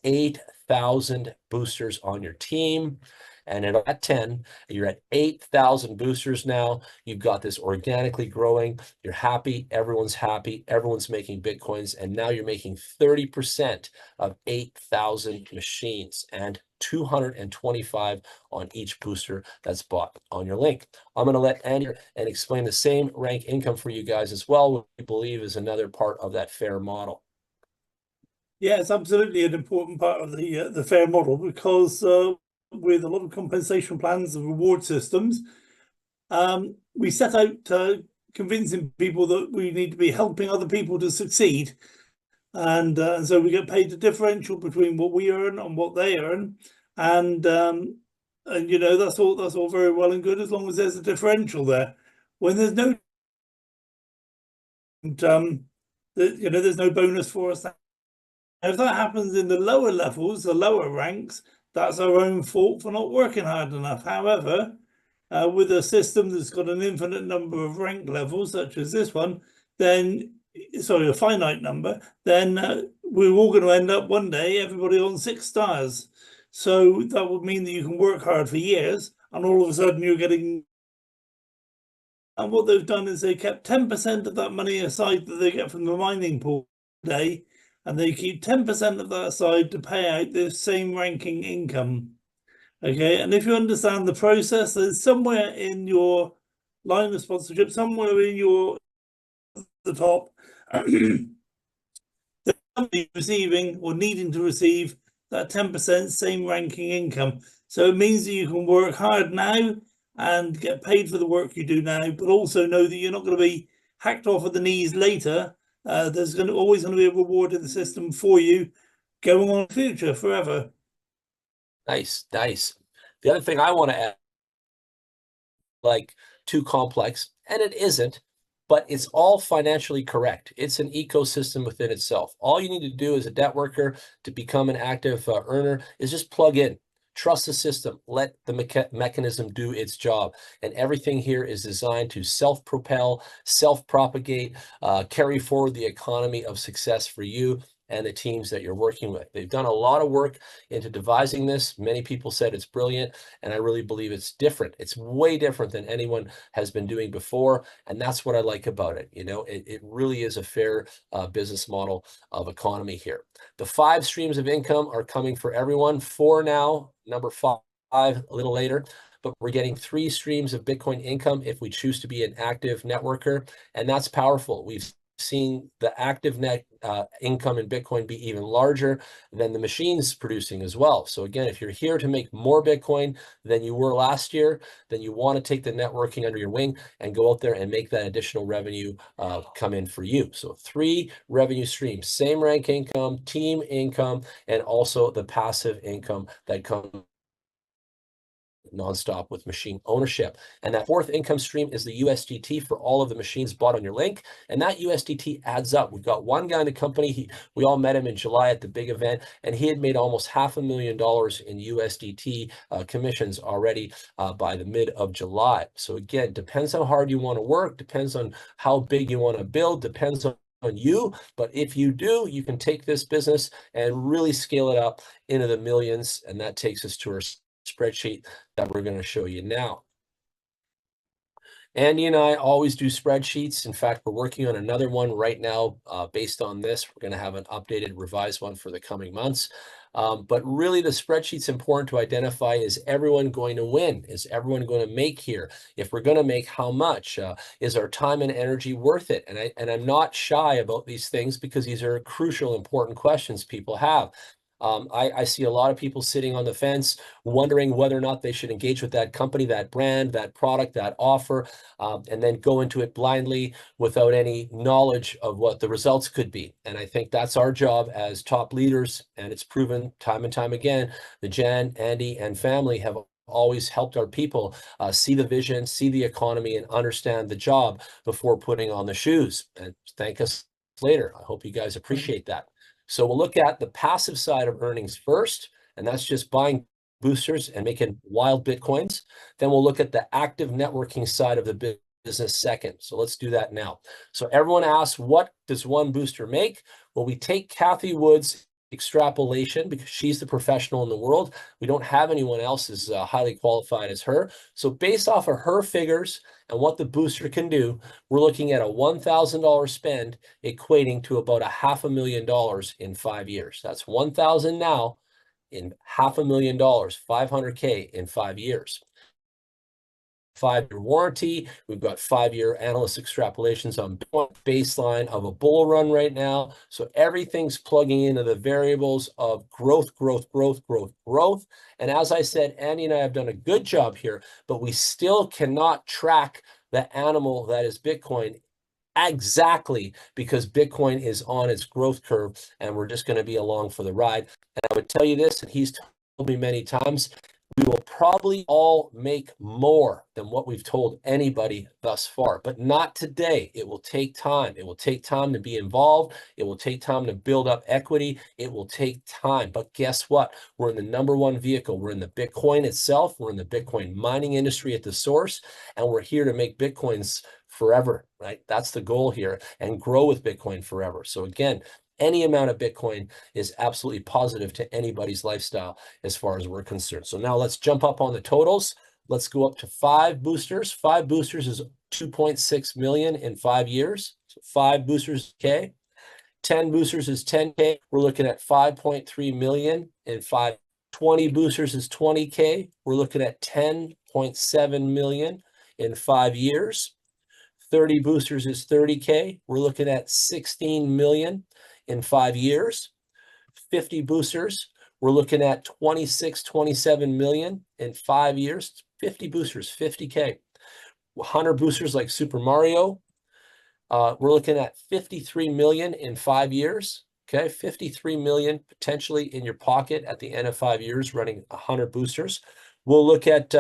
8,000 boosters on your team. And at 10, you're at 8,000 boosters now. You've got this organically growing. You're happy. Everyone's happy. Everyone's making Bitcoins. And now you're making 30% of 8,000 machines and 225 on each booster that's bought on your link. I'm going to let Andy and explain the same rank income for you guys as well, which we believe is another part of that FAIR model. Yeah, it's absolutely an important part of the FAIR model, because with a lot of compensation plans and reward systems, we set out convincing people that we need to be helping other people to succeed, and so we get paid the differential between what we earn and what they earn, and you know, that's all very well and good as long as there's a differential there. When there's no, you know, there's no bonus for us. If that happens in the lower levels, the lower ranks, that's our own fault for not working hard enough. However, with a system that's got an infinite number of rank levels, such as this one, then, sorry, a finite number, then we're all going to end up one day, everybody on 6 stars. So that would mean that you can work hard for years, and all of a sudden you're getting... And what they've done is they kept 10% of that money aside that they get from the mining pool today, and they keep 10% of that aside to pay out this same ranking income. Okay, and if you understand the process, there's somewhere in your line of sponsorship, somewhere in the top, the company receiving or needing to receive that 10% same ranking income. So it means that you can work hard now and get paid for the work you do now, but also know that you're not going to be hacked off at the knees later. There's always going to be a reward in the system for you going on in the future forever. Nice, nice. The other thing I want to add, like, too complex, and it isn't, but it's all financially correct. It's an ecosystem within itself. All you need to do as a debt worker to become an active earner is just plug in. Trust the system. Let the mechanism do its job. And everything here is designed to self-propel, self-propagate, carry forward the economy of success for you and the teams that you're working with. They've done a lot of work into devising this. Many people said it's brilliant, and I really believe it's different. It's way different than anyone has been doing before, and that's what I like about it. You know, it really is a fair business model of economy here. The 5 streams of income are coming for everyone. 4 now, number 5 a little later, but we're getting 3 streams of Bitcoin income if we choose to be an active networker, and that's powerful. We've seen the active net income in Bitcoin be even larger than the machines producing as well. So again, if you're here to make more Bitcoin than you were last year, then you want to take the networking under your wing and go out there and make that additional revenue come in for you. So 3 revenue streams, same rank income, team income, and also the passive income that comes nonstop with machine ownership. And that 4th income stream is the USDT for all of the machines bought on your link. And that USDT adds up. We've got one guy in the company, we all met him in July at the big event, and he had made almost $500,000 in USDT commissions already by the mid of July. So again, depends how hard you want to work, depends on how big you want to build, depends on you, but if you do, you can take this business and really scale it up into the millions. And that takes us to our spreadsheet that we're going to show you now. Andy and I always do spreadsheets. In fact, we're working on another one right now based on this. We're going to have an updated, revised one for the coming months. But really, the spreadsheet's important to identify: is everyone going to win? Is everyone going to make here? If we're going to make, how much? Is our time and energy worth it? And I'm not shy about these things, because these are crucial, important questions people have. I see a lot of people sitting on the fence wondering whether or not they should engage with that company, that brand, that product, that offer, and then go into it blindly without any knowledge of what the results could be. And I think that's our job as top leaders, and it's proven time and time again. The Jan, Andy, and family have always helped our people see the vision, see the economy, and understand the job before putting on the shoes. And thank us later. I hope you guys appreciate that. So we'll look at the passive side of earnings first, and that's just buying boosters and making wild Bitcoins. Then we'll look at the active networking side of the business second. So let's do that now. So everyone asks, what does one booster make? Well, we take Kathy Wood's extrapolation because she's the professional in the world. We don't have anyone else as highly qualified as her. So based off of her figures and what the booster can do, we're looking at a $1,000 spend equating to about $500,000 in 5 years. That's 1,000 now in $500,000, 500K in 5 years. 5-year warranty. We've got 5-year analyst extrapolations on baseline of a bull run right now. So everything's plugging into the variables of growth, growth, growth, growth, growth. And as I said, Andy and I have done a good job here, but we still cannot track the animal that is Bitcoin exactly because Bitcoin is on its growth curve and we're just going to be along for the ride. And I would tell you this, and he's told me many times, we will probably all make more than what we've told anybody thus far, but not today. It will take time. It will take time to be involved. It will take time to build up equity. It will take time. But guess what? We're in the #1 vehicle. We're in the Bitcoin itself. We're in the Bitcoin mining industry at the source, and we're here to make Bitcoins forever, right? That's the goal here, and grow with Bitcoin forever. So again, any amount of Bitcoin is absolutely positive to anybody's lifestyle as far as we're concerned. So now let's jump up on the totals. Let's go up to 5 boosters. 5 boosters is 2.6 million in 5 years. So 5 boosters, okay. 10 boosters is 10K. We're looking at 5.3 million in 5. 20 boosters is 20K. We're looking at 10.7 million in 5 years. 30 boosters is 30K. We're looking at 16 million in 5 years. 50 boosters, we're looking at 26, 27 million in 5 years. 50 boosters, 50K. 100 boosters like Super Mario, we're looking at 53 million in 5 years. Okay, 53 million potentially in your pocket at the end of 5 years running 100 boosters. We'll look at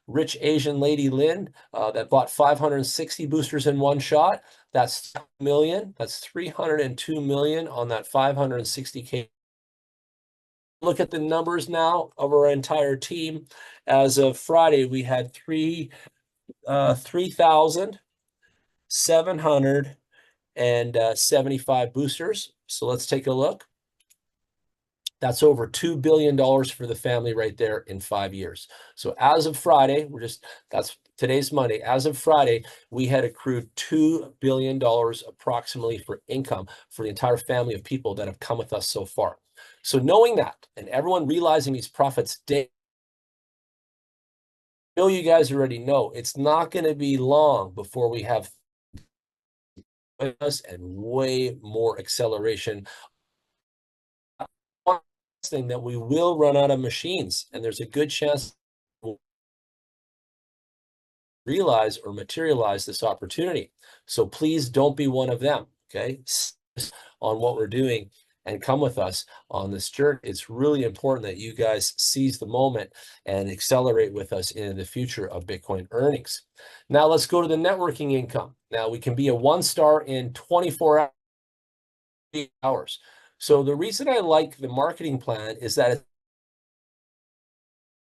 rich Asian lady Lynn that bought 560 boosters in one shot. That's million. That's 302 million on that 560K. Look at the numbers now of our entire team. As of Friday, we had 3,775 boosters. So let's take a look. That's over $2 billion for the family right there in 5 years. So as of Friday, that's today's Monday. As of Friday, we had accrued $2 billion approximately for income for the entire family of people that have come with us so far. So knowing that and everyone realizing these profits day, I know you guys already know it's not going to be long before we have us and way more acceleration. Thing that we will run out of machines, and there's a good chance we'll realize or materialize this opportunity. So please don't be one of them, okay? On what we're doing and come with us on this journey. It's really important that you guys seize the moment and accelerate with us in the future of Bitcoin earnings. Now let's go to the networking income. Now we can be a 1-star in 24 hours. So the reason I like the marketing plan is that it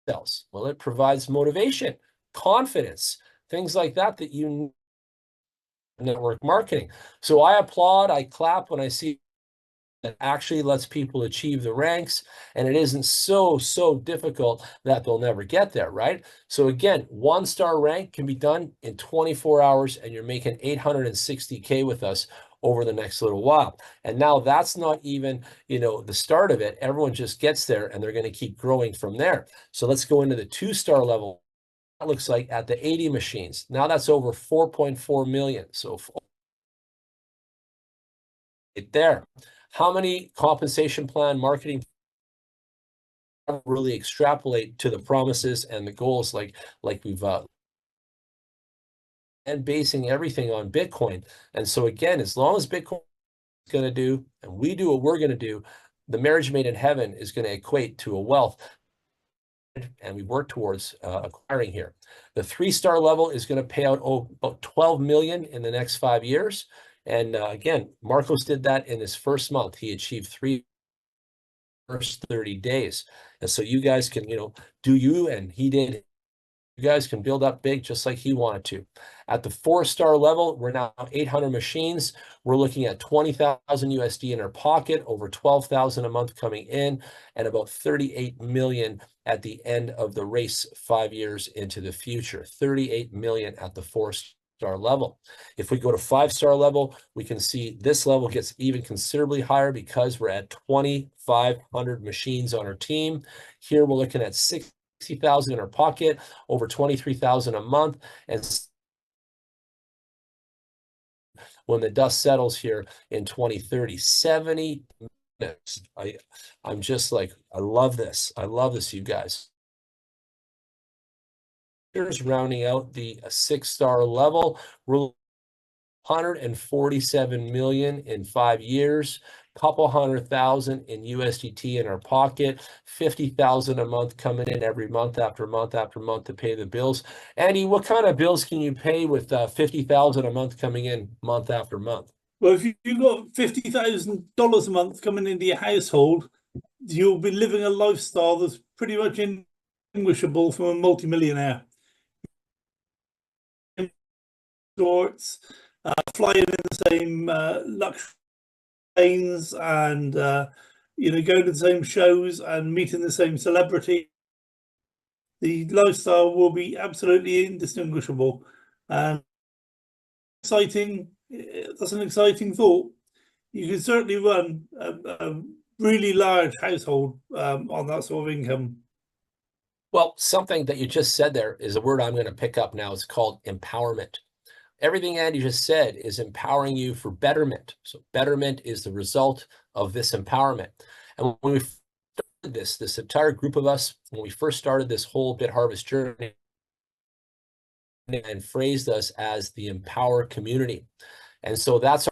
sells. Well, it provides motivation, confidence, things like that you need in network marketing. So I applaud, I clap when I see that actually lets people achieve the ranks, and it isn't so difficult that they'll never get there, right? So again, 1-star rank can be done in 24 hours, and you're making 860K with us over the next little while. And now that's not even, the start of it. Everyone just gets there and they're going to keep growing from there. So let's go into the 2-star level. That looks like at the 80 machines. Now that's over 4.4 million. So right there. How many compensation plan marketing really extrapolate to the promises and the goals like we've and basing everything on Bitcoin. And so again, as long as Bitcoin is going to do, and we do what we're going to do, the marriage made in heaven is going to equate to a wealth and we work towards acquiring here. The 3-star level is going to pay out about 12 million in the next 5 years. And again, Marcos did that in his first month. He achieved 3 first 30 days. And so you guys can, do you, and he did. You guys can build up big just like he wanted to. At the 4-star level, we're now 800 machines. We're looking at 20,000 USD in our pocket, over 12,000 a month coming in, and about 38 million at the end of the race 5 years into the future. 38 million at the 4-star level. If we go to 5-star level, we can see this level gets even considerably higher because we're at 2,500 machines on our team. Here we're looking at 60,000 in our pocket, over 23,000 a month, and when the dust settles here in 2030, 70 minutes. I'm just like, I love this. I love this, you guys. Here's rounding out the 6-star level. We're 147 million in 5 years, couple 100,000 in USDT in our pocket, 50,000 a month coming in every month after month after month to pay the bills. Andy, what kind of bills can you pay with 50,000 a month coming in month after month? Well, if you've got $50,000 a month coming into your household, you'll be living a lifestyle that's pretty much indistinguishable from a multimillionaire. Resorts, flying in the same luxury planes, and going to the same shows and meeting the same celebrity. The lifestyle will be absolutely indistinguishable, and exciting. That's an exciting thought. You can certainly run a really large household on that sort of income. Well, something that you just said there is a word I'm going to pick up now. It's called empowerment. Everything Andy just said is empowering you for betterment. So betterment is the result of this empowerment. And when we started this entire group of us, when we first started this whole BitHarvest journey, and phrased us as the Empower community. And so that's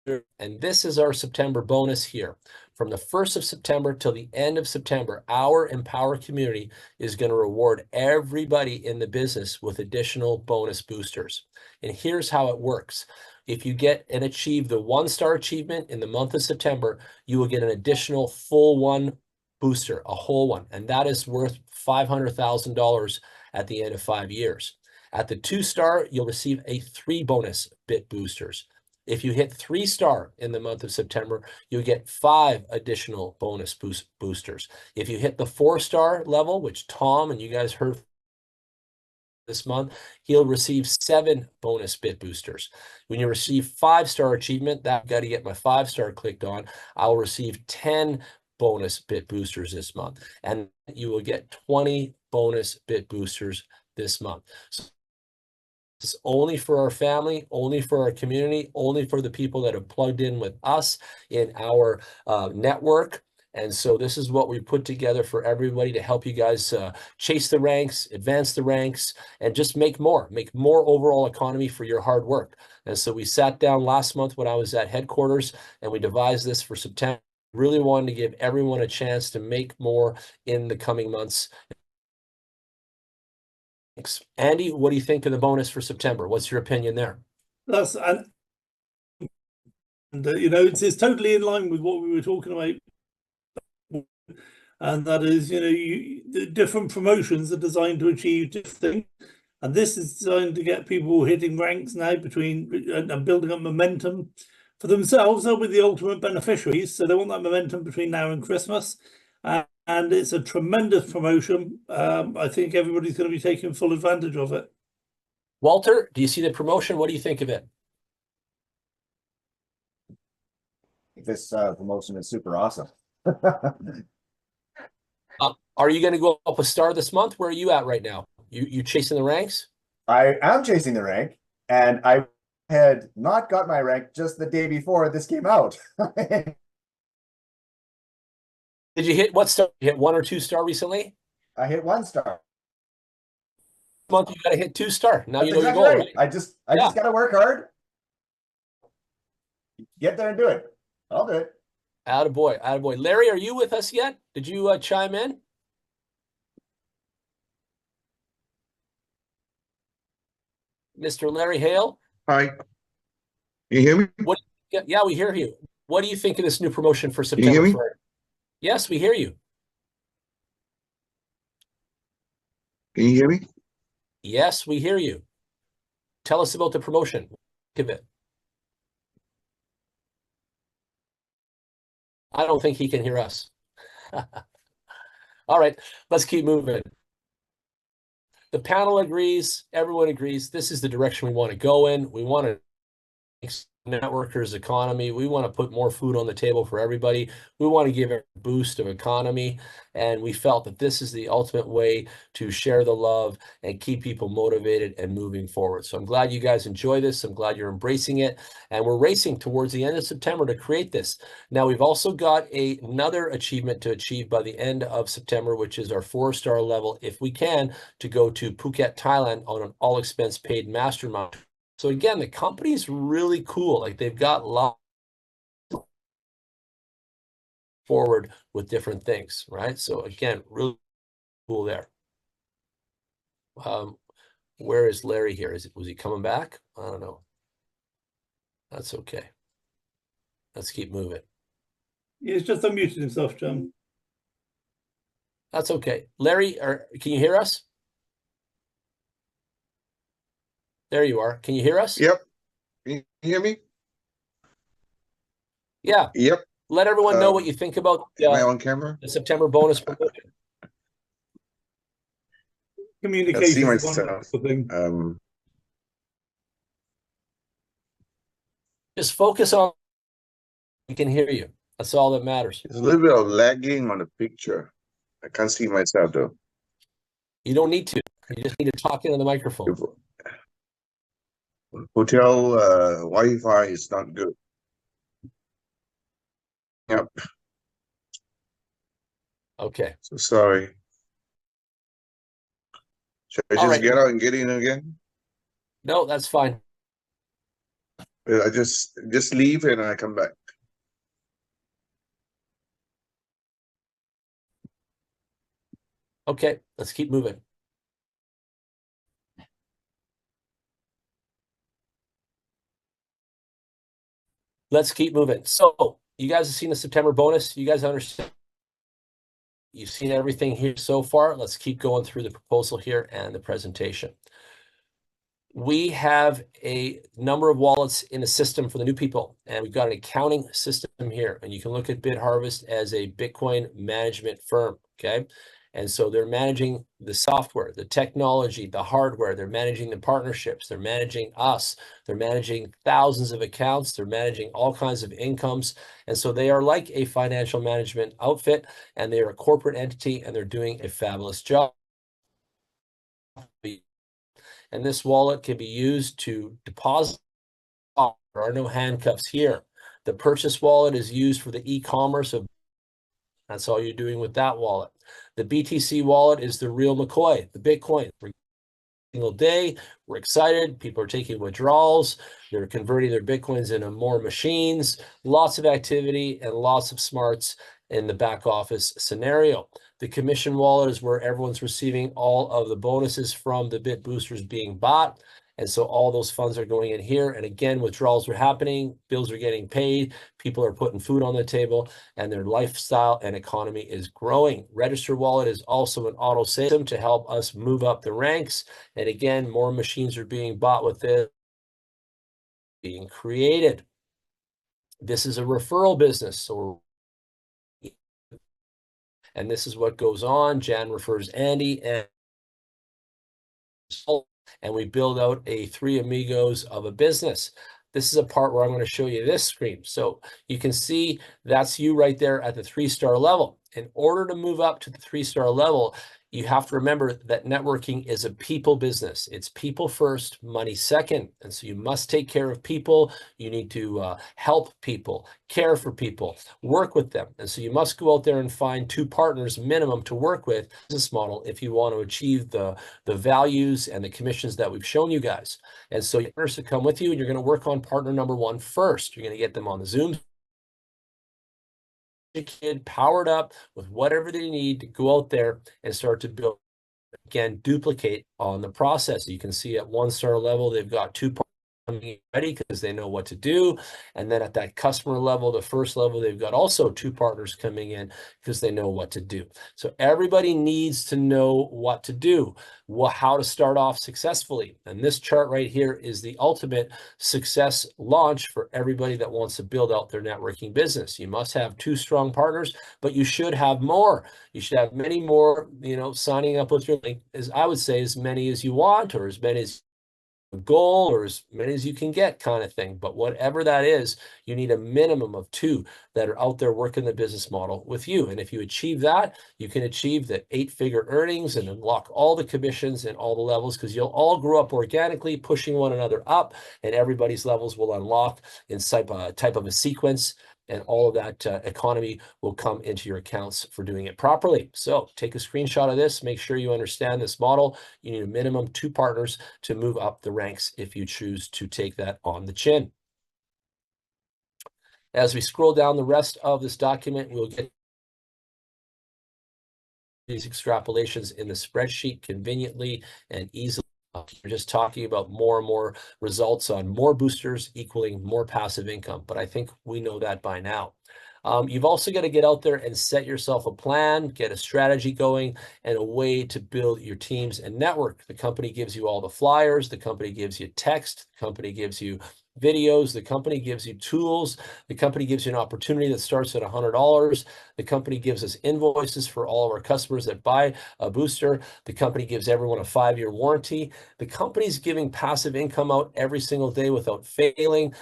and this is our September bonus here. From the 1st of September till the end of September, our Empower community is going to reward everybody in the business with additional bonus boosters. And here's how it works. If you get and achieve the 1-star achievement in the month of September, you will get an additional full 1 booster, a whole one. And that is worth $500,000 at the end of 5 years. At the 2-star, you'll receive a 3 bonus bit boosters. If you hit 3-star in the month of September, you get 5 additional bonus boosters. If you hit the 4-star level, which Tom and you guys heard this month, he'll receive 7 bonus bit boosters. When you receive 5-star achievement, that got to get my 5-star clicked on, I'll receive 10 bonus bit boosters this month, and you will get 20 bonus bit boosters this month. So it's only for our family, only for our community, only for the people that have plugged in with us in our network. And so this is what we put together for everybody to help you guys chase the ranks, advance the ranks, and just make more overall economy for your hard work. And so we sat down last month when I was at headquarters and we devised this for September. Really wanted to give everyone a chance to make more in the coming months. Thanks. Andy, what do you think of the bonus for September? What's your opinion there? That's it's totally in line with what we were talking about, and that is, the different promotions are designed to achieve different things, and this is designed to get people hitting ranks now and building up momentum for themselves. They'll be the ultimate beneficiaries, so they want that momentum between now and Christmas. And it's a tremendous promotion. I think everybody's going to be taking full advantage of it. Walter, do you see the promotion? What do you think of it? This promotion is super awesome. Are you going to go up a star this month? Where are you at right now? You chasing the ranks? I am chasing the rank, and I had not got my rank just the day before this came out. Did you hit what star? You hit 1 or 2 star recently? I hit 1 star. This month you got to hit 2 star. Now That's you know exactly your goal, right. right? I just got to work hard. Get there and do it. I'll do it. Attaboy, attaboy. Larry, are you with us yet? Did you chime in? Mr. Larry Hale. Hi. You hear me? Yeah, we hear you. What do you think of this new promotion for Can you hear September? me? Yes, we hear you. Can you hear me? Yes, we hear you. Tell us about the promotion. Give it. I don't think he can hear us. All right, let's keep moving. The panel agrees. Everyone agrees. This is the direction we want to go in. We want to networkers economy. We want to put more food on the table for everybody. We want to give a boost of economy. And we felt that this is the ultimate way to share the love and keep people motivated and moving forward. So I'm glad you guys enjoy this. I'm glad you're embracing it. And we're racing towards the end of September to create this. Now, we've also got another achievement to achieve by the end of September, which is our 4-star level, if we can, to go to Phuket, Thailand on an all expense paid mastermind. So again, the company's really cool. Like they've got lots forward with different things, right? So again, really cool there. Where is Larry here? Was he coming back? I don't know. That's okay. Let's keep moving. He's just unmuted himself, John. That's okay. Larry, can you hear us? There you are. Can you hear us? Yep. Can you hear me? Yeah. Yep. Let everyone know what you think about am I on camera? the September bonus promotion. Communication. See myself. Just focus on. We can hear you. That's all that matters. There's a little bit of lagging on the picture. I can't see myself though. You don't need to. You just need to talk into the microphone. Hotel Wi-Fi is not good. Yep. Okay. So sorry. Should I just get out and get in again? No, that's fine. I just leave and I come back. Okay, let's keep moving. Let's keep moving. So you guys have seen the September bonus. You guys understand. You've seen everything here so far. Let's keep going through the proposal here and the presentation. We have a number of wallets in the system for the new people, and we've got an accounting system here. And you can look at BitHarvest as a Bitcoin management firm, okay? And so they're managing the software, the technology, the hardware. They're managing the partnerships. They're managing us. They're managing thousands of accounts. They're managing all kinds of incomes. And so they are like a financial management outfit, and they are a corporate entity, and they're doing a fabulous job. And this wallet can be used to deposit. There are no handcuffs here. The purchase wallet is used for the e-commerce of. That's all you're doing with that wallet. The BTC wallet is the real McCoy, the Bitcoin. Single day, we're excited. People are taking withdrawals. They're converting their Bitcoins into more machines. Lots of activity and lots of smarts in the back office scenario. The commission wallet is where everyone's receiving all of the bonuses from the Bitboosters being bought. And so all those funds are going in here. And again, withdrawals are happening, bills are getting paid, people are putting food on the table, and their lifestyle and economy is growing. Register wallet is also an auto system to help us move up the ranks. And again, more machines are being bought with this, being created. This is a referral business. So, and this is what goes on. Jan refers Andy, and we build out a 3 amigos of a business. This is a part where I'm going to show you this screen. So you can see that's you right there at the 3-star level. In order to move up to the 3-star level, you have to remember that networking is a people business. It's people first, money second. And so you must take care of people. You need to help people, care for people, work with them. And so you must go out there and find 2 partners minimum to work with business model if you want to achieve the values and the commissions that we've shown you guys. And so you're to come with you, and you're going to work on partner number 1 first. You're going to get them on the Zoom. Kid powered up with whatever they need to go out there and start to build. again, duplicate on the process. You can see at 1-star level, they've got 2 coming ready because they know what to do. And then at that customer level, the first level, they've got also 2 partners coming in because they know what to do. So everybody needs to know what to do, how to start off successfully. And this chart right here is the ultimate success launch for everybody that wants to build out their networking business. You must have 2 strong partners, but you should have more. You should have many more, signing up with your link, as I would say, as many as you want, or as many as goal, or as many as you can get, kind of thing. But whatever that is, you need a minimum of 2 that are out there working the business model with you. And if you achieve that, you can achieve the 8-figure earnings and unlock all the commissions and all the levels, because you'll all grow up organically, pushing one another up, and everybody's levels will unlock in type of a sequence. And all of that economy will come into your accounts for doing it properly. So take a screenshot of this. Make sure you understand this model. You need a minimum 2 partners to move up the ranks if you choose to take that on the chin. As we scroll down the rest of this document, we'll get these extrapolations in the spreadsheet conveniently and easily. We're just talking about more and more results on more boosters equaling more passive income, but I think we know that by now. You've also got to get out there and set yourself a plan, get a strategy going, and a way to build your teams and network. The company gives you all the flyers, the company gives you text, the company gives you videos, the company gives you tools, the company gives you an opportunity that starts at $100. The company gives us invoices for all of our customers that buy a booster. The company gives everyone a 5-year warranty. The company's giving passive income out every single day without failing.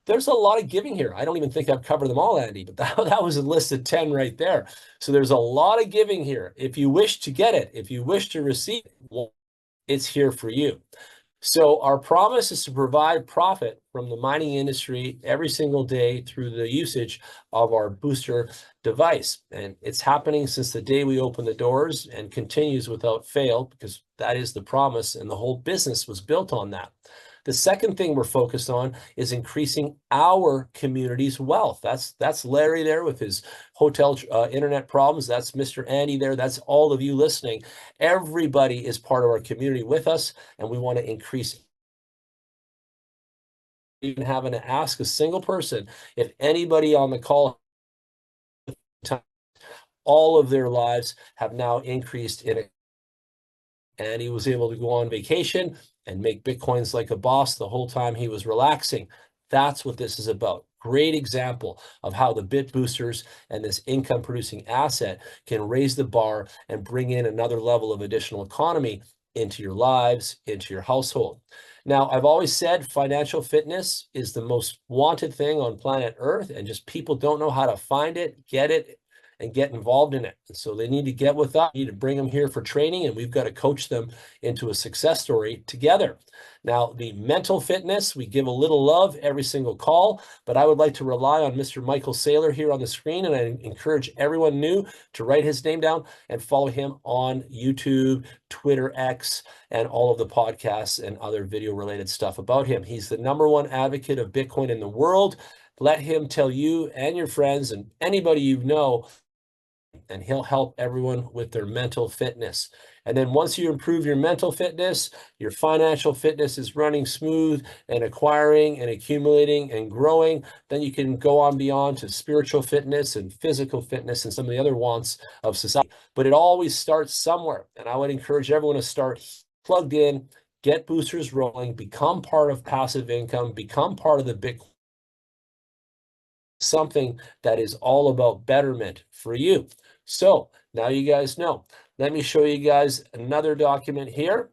There's a lot of giving here. I don't even think I've covered them all, Andy, but that was a list of 10 right there. So there's a lot of giving here. If you wish to get it, if you wish to receive it, well, it's here for you. So our promise is to provide profit from the mining industry every single day through the usage of our booster device. And it's happening since the day we opened the doors and continues without fail, because that is the promise, and the whole business was built on that. The second thing we're focused on is increasing our community's wealth. That's Larry there with his hotel internet problems. That's Mr. Andy there. That's all of you listening. Everybody is part of our community with us, and we want to increase. Even having to ask a single person if anybody on the call, all of their lives have now increased in it. And he was able to go on vacation and make Bitcoins like a boss the whole time he was relaxing. That's what this is about. Great example of how the Bitboosters and this income producing asset can raise the bar and bring in another level of additional economy into your lives, into your household. Now, I've always said financial fitness is the most wanted thing on planet Earth, and just people don't know how to find it, get it, and get involved in it. So they need to get with us. We need to bring them here for training, and we've got to coach them into a success story together. Now, the mental fitness, we give a little love every single call, but I would like to rely on Mr. Michael Saylor here on the screen, and I encourage everyone new to write his name down and follow him on YouTube, Twitter, X, and all of the podcasts and other video-related stuff about him. He's the #1 advocate of Bitcoin in the world. Let him tell you and your friends and anybody you know, and he'll help everyone with their mental fitness. And then once you improve your mental fitness, your financial fitness is running smooth and acquiring and accumulating and growing, then you can go on beyond to spiritual fitness and physical fitness and some of the other wants of society. But it always starts somewhere. And I would encourage everyone to start plugged in, get boosters rolling, become part of passive income, become part of the Bitcoin, something that is all about betterment for you. So now you guys know. Let me show you guys another document here.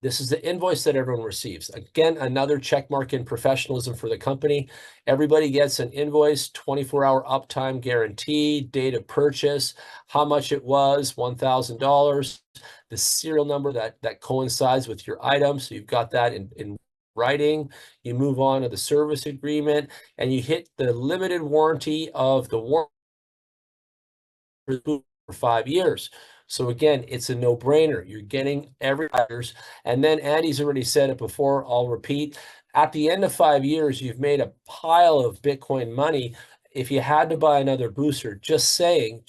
This is the invoice that everyone receives. Again, another check mark in professionalism for the company. Everybody gets an invoice, 24-hour uptime guarantee, date of purchase, how much it was, $1,000, the serial number that coincides with your item. So you've got that in writing. You move on to the service agreement, and you hit the limited warranty of the warranty for 5 years. So again, it's a no-brainer. You're getting every years. And then Andy's already said it before, I'll repeat. At the end of 5 years, you've made a pile of Bitcoin money. If you had to buy another booster, just saying,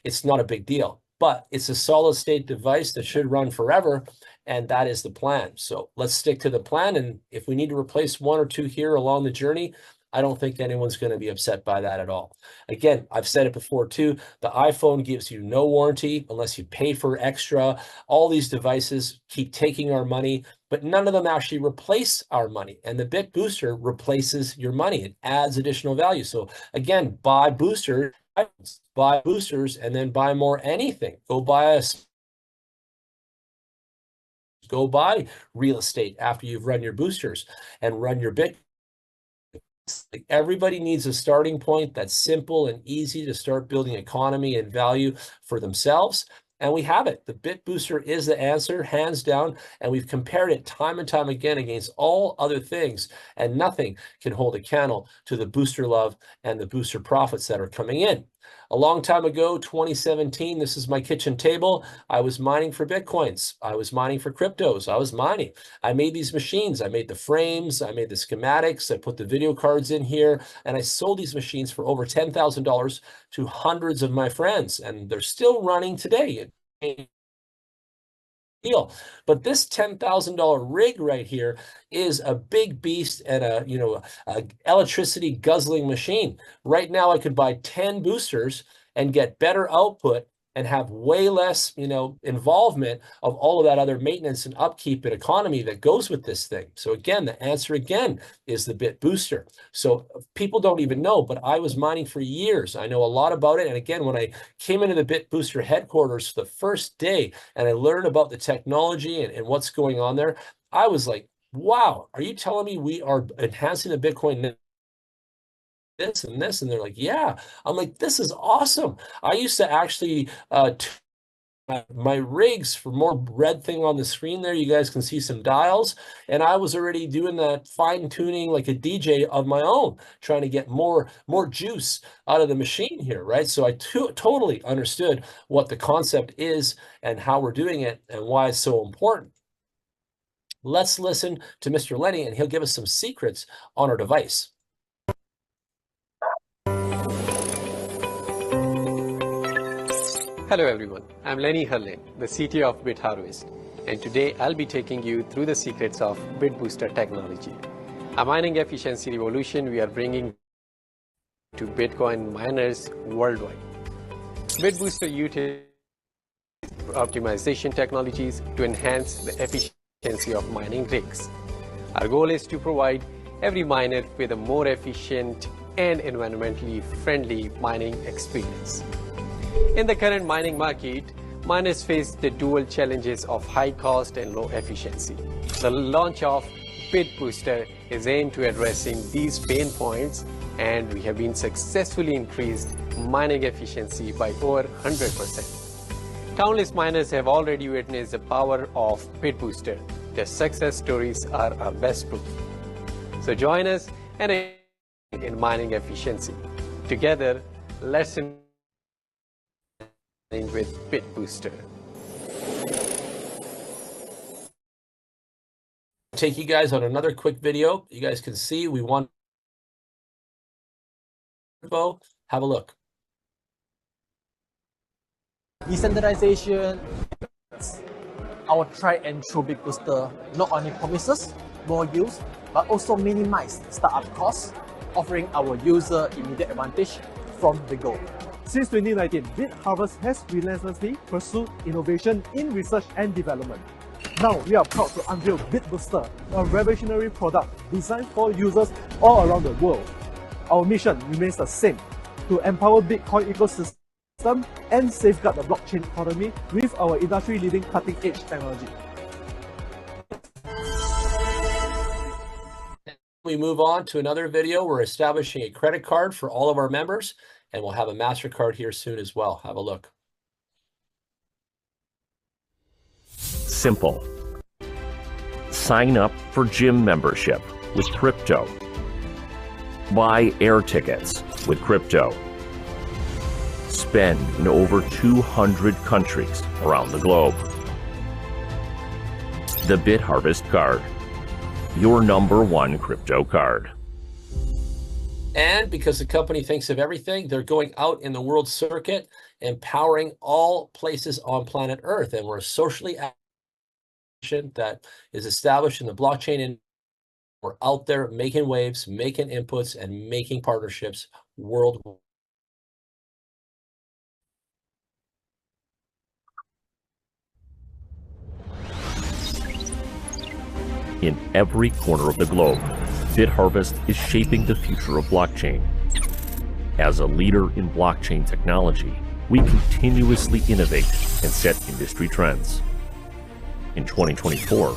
it's not a big deal. but it's a solid state device that should run forever. And that is the plan. So let's stick to the plan. And if we need to replace one or two here along the journey, I don't think anyone's going to be upset by that at all. Again, I've said it before too, the iPhone gives you no warranty unless you pay for extra. All these devices keep taking our money, but none of them actually replace our money. And the Bitbooster replaces your money. It adds additional value. So again, buy boosters, and then buy more anything. Go buy real estate after you've run your boosters and run your Bitcoin. Like, everybody needs a starting point that's simple and easy to start building economy and value for themselves. And we have it. The Bitbooster is the answer, hands down. And we've compared it time and time again against all other things. And nothing can hold a candle to the booster love and the booster profits that are coming in. A long time ago, 2017, this is my kitchen table. I was mining for Bitcoins. I was mining for cryptos. I was mining. I made these machines. I made the frames. I made the schematics. I put the video cards in here. And I sold these machines for over $10,000 to hundreds of my friends. And they're still running today. Deal. But this $10,000 rig right here is a big beast and a electricity guzzling machine. Right now I could buy 10 boosters and get better output and have way less, involvement of all of that other maintenance and upkeep and economy that goes with this thing. So again, the answer again is the Bitbooster. So people don't even know, but I was mining for years. I know a lot about it. And again, when I came into the Bitbooster headquarters the first day and I learned about the technology and what's going on there, I was like, wow, are you telling me we are enhancing the Bitcoin this and this? And they're like, yeah. I'm like, this is awesome. I used to actually my rigs for more red thing on the screen there. You guys can see some dials. And I was already doing that fine tuning like a DJ of my own, trying to get more juice out of the machine here, right? So I totally understood what the concept is and how we're doing it and why it's so important. Let's listen to Mr. Lenny and he'll give us some secrets on our device. Hello everyone, I'm Lenny Herlin, the CTO of BitHarvest, and today I'll be taking you through the secrets of Bitbooster technology. A mining efficiency revolution we are bringing to Bitcoin miners worldwide. Bitbooster utilizes optimization technologies to enhance the efficiency of mining rigs. Our goal is to provide every miner with a more efficient and environmentally friendly mining experience. In the current mining market, miners face the dual challenges of high cost and low efficiency. The launch of Bitbooster is aimed to addressing these pain points, and we have been successfully increased mining efficiency by over 100%. Countless miners have already witnessed the power of Bitbooster. Their success stories are our best proof. So join us and in mining efficiency. Together, let's with Bitbooster. Take you guys on another quick video. You guys can see we want info. Have a look. Decentralization, our tried and true Bitbooster not only promises more use but also minimize startup costs, offering our user immediate advantage from the go. Since 2019, BitHarvest has relentlessly pursued innovation in research and development. Now, we are proud to unveil Bitbooster, a revolutionary product designed for users all around the world. Our mission remains the same, to empower Bitcoin ecosystem and safeguard the blockchain economy with our industry-leading cutting-edge technology. We move on to another video. We're establishing a credit card for all of our members, and we'll have a MasterCard here soon as well. Have a look. Simple. Sign up for gym membership with crypto. Buy air tickets with crypto. Spend in over 200 countries around the globe. The BitHarvest card, your #1 crypto card. And because the company thinks of everything, they're going out in the world circuit, empowering all places on planet Earth. And we're a socially that is established in the blockchain, and we're out there making waves, making inputs, and making partnerships worldwide. In every corner of the globe, BitHarvest is shaping the future of blockchain. As a leader in blockchain technology, we continuously innovate and set industry trends. In 2024,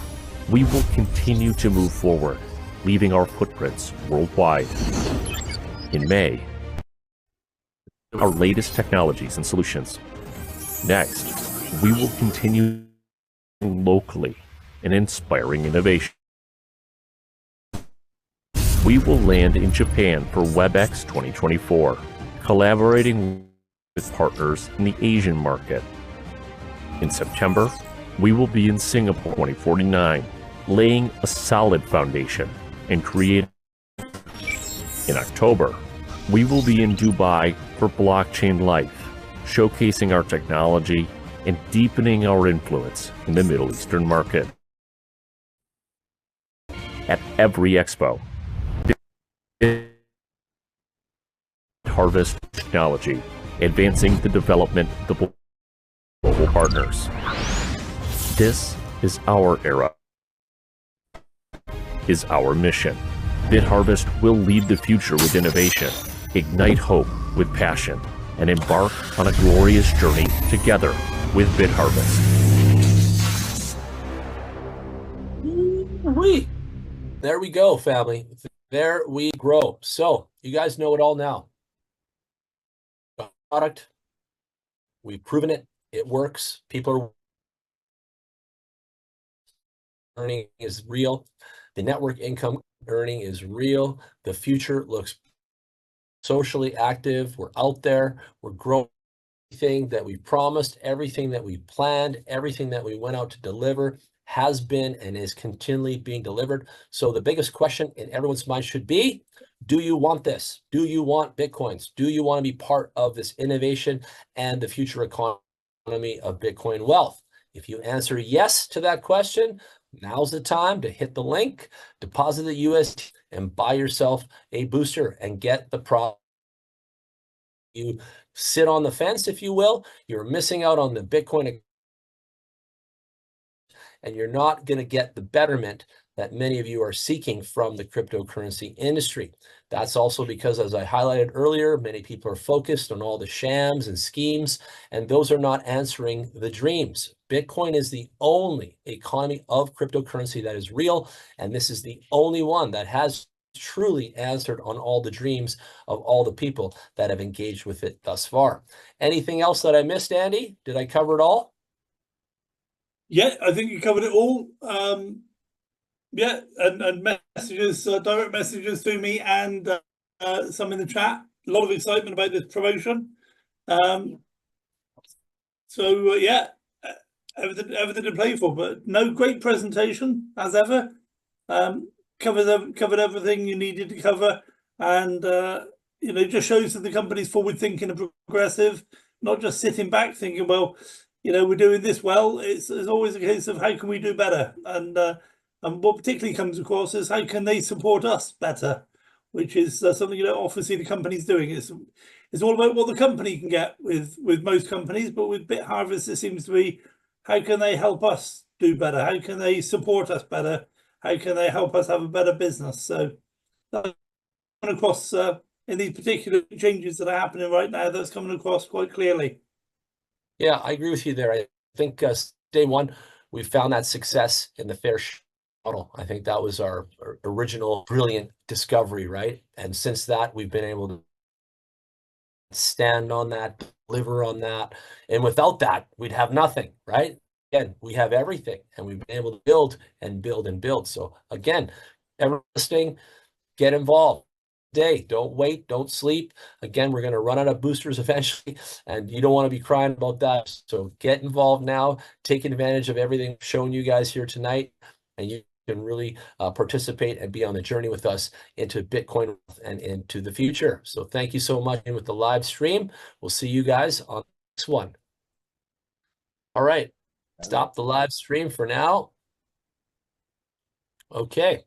we will continue to move forward, leaving our footprints worldwide. In May, our latest technologies and solutions. Next, we will continue locally and inspiring innovation. We will land in Japan for WebEx 2024, collaborating with partners in the Asian market. In September, we will be in Singapore 2049, laying a solid foundation and creating. In October, we will be in Dubai for Blockchain Life, showcasing our technology and deepening our influence in the Middle Eastern market. At every expo, Harvest technology, advancing the development of the global partners. This is our era, is our mission. BitHarvest will lead the future with innovation, ignite hope with passion, and embark on a glorious journey together with BitHarvest. There we go, family. There we grow. So you guys know it all now. Product, we've proven it. It works. People are earning is real. The network income earning is real. The future looks socially active. We're out there. We're growing. Everything that we promised, everything that we planned, everything that we went out to deliver has been and is continually being delivered. So the biggest question in everyone's mind should be, do you want this? Do you want Bitcoins? Do you want to be part of this innovation and the future economy of Bitcoin wealth? If you answer yes to that question, now's the time to hit the link, deposit the UST, and buy yourself a booster and get the product. You sit on the fence, if you will, you're missing out on the Bitcoin, and you're not going to get the betterment that many of you are seeking from the cryptocurrency industry. That's also because, as I highlighted earlier, many people are focused on all the shams and schemes, and those are not answering the dreams. Bitcoin is the only economy of cryptocurrency that is real, and this is the only one that has truly answered on all the dreams of all the people that have engaged with it thus far. Anything else that I missed, Andy? Did I cover it all? Yeah, I think you covered it all. Yeah, and messages, direct messages to me, and some in the chat. A lot of excitement about this promotion. So yeah, everything to play for. But no, great presentation as ever. Covered everything you needed to cover, and you know, just shows that the company's forward thinking and progressive, not just sitting back thinking, well, you know, we're doing this well. It's always a case of how can we do better, and what particularly comes across is how can they support us better, which is something you don't often see the companies doing. It's all about what the company can get with most companies, but with BitHarvest, it seems to be how can they help us do better? How can they support us better? How can they help us have a better business? So that's coming across in these particular changes that are happening right now, that's coming across quite clearly. Yeah, I agree with you there. I think day one, we found that success in the fair model. I think that was our original brilliant discovery, right? And since that, we've been able to stand on that, deliver on that. And without that, we'd have nothing, right? Again, we have everything, and we've been able to build and build and build. So again, everyone listening, get involved. Don't wait, don't sleep. Again, we're going to run out of boosters eventually, and you don't want to be crying about that. So get involved now, take advantage of everything shown you guys here tonight, and you can really participate and be on the journey with us into Bitcoin and into the future. So thank you so much with the live stream. We'll see you guys on the next one. All right. Stop the live stream for now. Okay.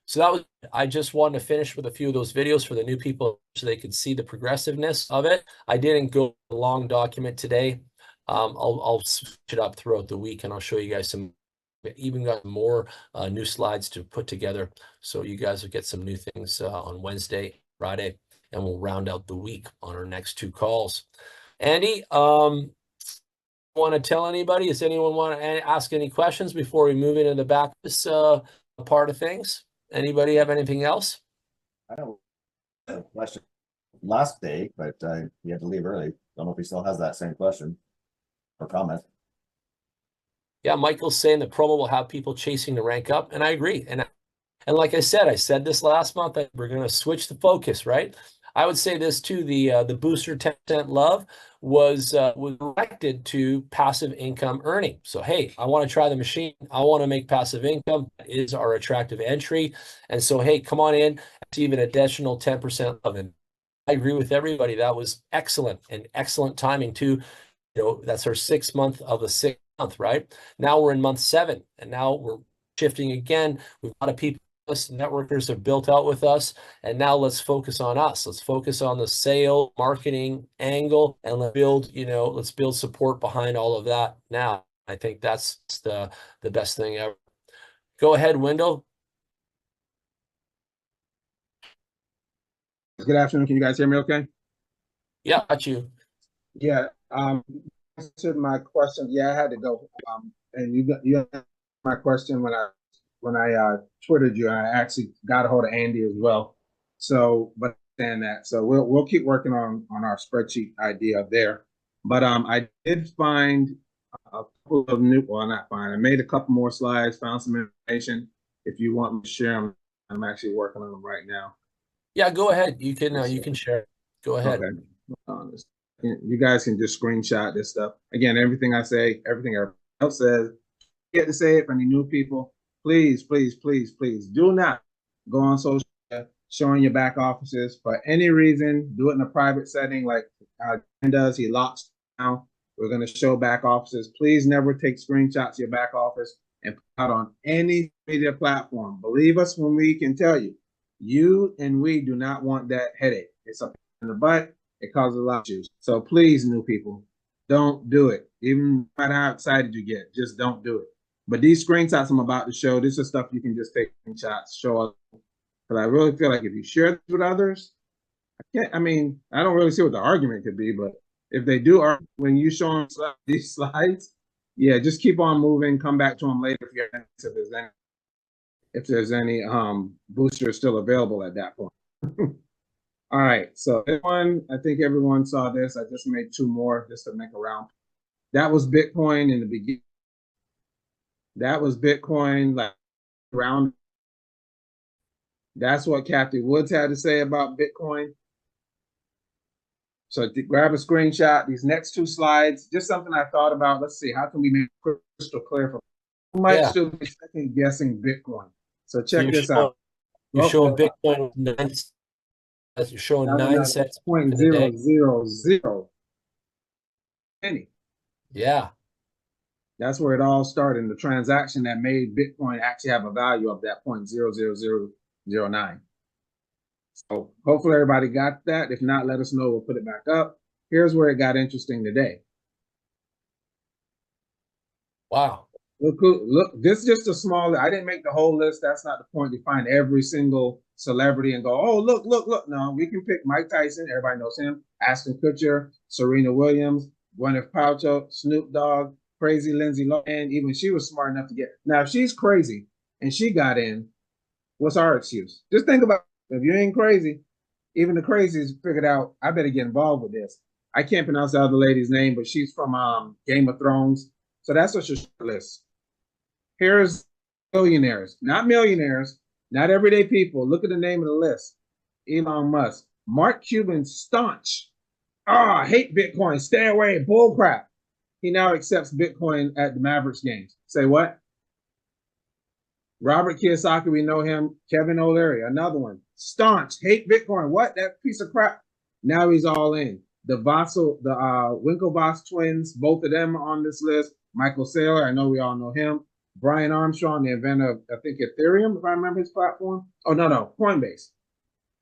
So that was, I just wanted to finish with a few of those videos for the new people so they could see the progressiveness of it. I didn't go a long document today. I'll switch it up throughout the week and I'll show you guys some, even got more new slides to put together. So you guys will get some new things on Wednesday, Friday, and we'll round out the week on our next 2 calls. Andy, want to tell anybody? Does anyone want to ask any questions before we move into the back this part of things? Anybody have anything else? I don't have a question last day, but he had to leave early. Don't know if he still has that same question or comment. Yeah, Michael's saying the promo will have people chasing to rank up, and I agree. And like I said this last month that we're going to switch the focus, right? I would say this too: the booster 10% love was directed to passive income earning. So hey, I want to try the machine. I want to make passive income. That is our attractive entry. And so hey, come on in to even additional 10% love. And I agree with everybody. That was excellent and excellent timing too. You know, that's our 6th month of the 6th month, right? Now we're in month 7, and now we're shifting again. We've got a lot of people. Networkers have built out with us, and now let's focus on us. Let's focus on the sale marketing angle, and let's build support behind all of that. Now, I think that's the best thing ever. Go ahead, Wendell. Good afternoon. Can you guys hear me okay? Yeah, got you. Yeah. Answered my question. Yeah, I had to go. And you answered my question when I twittered you, and I actually got a hold of Andy as well. So, but saying that, so we'll keep working on our spreadsheet idea there. But I did find a couple of new. Well, not find. I made a couple more slides. Found some information. If you want me to share them, I'm actually working on them right now. Yeah, go ahead. You can share. Go ahead. Okay. You guys can just screenshot this stuff. Again, everything I say, everything everyone else says. Get to say it for any new people. Please, please, please, please do not go on social media showing your back offices for any reason. Do it in a private setting like Ken does. He locks down. We're going to show back offices. Please never take screenshots of your back office and put out on any media platform. Believe us when we can tell you, you and we do not want that headache. It's a pain in the butt. It causes a lot of issues. So please, new people, don't do it. Even no matter how excited you get, just don't do it. But these screenshots I'm about to show, this is stuff you can just take screenshots, show us. Because I really feel like if you share this with others, I don't really see what the argument could be, but if they do argue when you show them these slides, yeah, just keep on moving. Come back to them later if there's any boosters still available at that point. All right, so this one, I think everyone saw this. I just made 2 more just to make a round. That was Bitcoin in the beginning. That was Bitcoin like around. That's what Kathy Woods had to say about Bitcoin. So grab a screenshot. These next 2 slides, just something I thought about. Let's see, how can we make it crystal clear for who might still be second guessing Bitcoin? So check this out. You're showing Bitcoin 9. You're showing 9 cents. 0.000 penny. Yeah. That's where it all started, in the transaction that made Bitcoin actually have a value of that 0.00009. So hopefully everybody got that. If not, let us know. We'll put it back up. Here's where it got interesting today. Wow. Look, this is just a small, I didn't make the whole list. That's not the point, to find every single celebrity and go, oh, look. No, we can pick Mike Tyson. Everybody knows him. Ashton Kutcher, Serena Williams, Gwyneth Paltrow, Snoop Dogg, crazy Lindsay Lohan. Even she was smart enough to get. Now, if she's crazy and she got in, what's our excuse? Just think about it. If you ain't crazy, even the crazies figured out, I better get involved with this. I can't pronounce the other lady's name, but she's from Game of Thrones. So that's what's your list. Here's billionaires, not millionaires, not everyday people. Look at the name of the list. Elon Musk, Mark Cuban, staunch. I hate Bitcoin. Stay away. Bull crap. He now accepts Bitcoin at the Mavericks games. Say what? Robert Kiyosaki, we know him. Kevin O'Leary, another one. Staunch, hate Bitcoin. What? That piece of crap. Now he's all in. The Winklevoss twins, both of them are on this list. Michael Saylor, I know we all know him. Brian Armstrong, the inventor of, I think, Ethereum, if I remember his platform. Oh, no, Coinbase.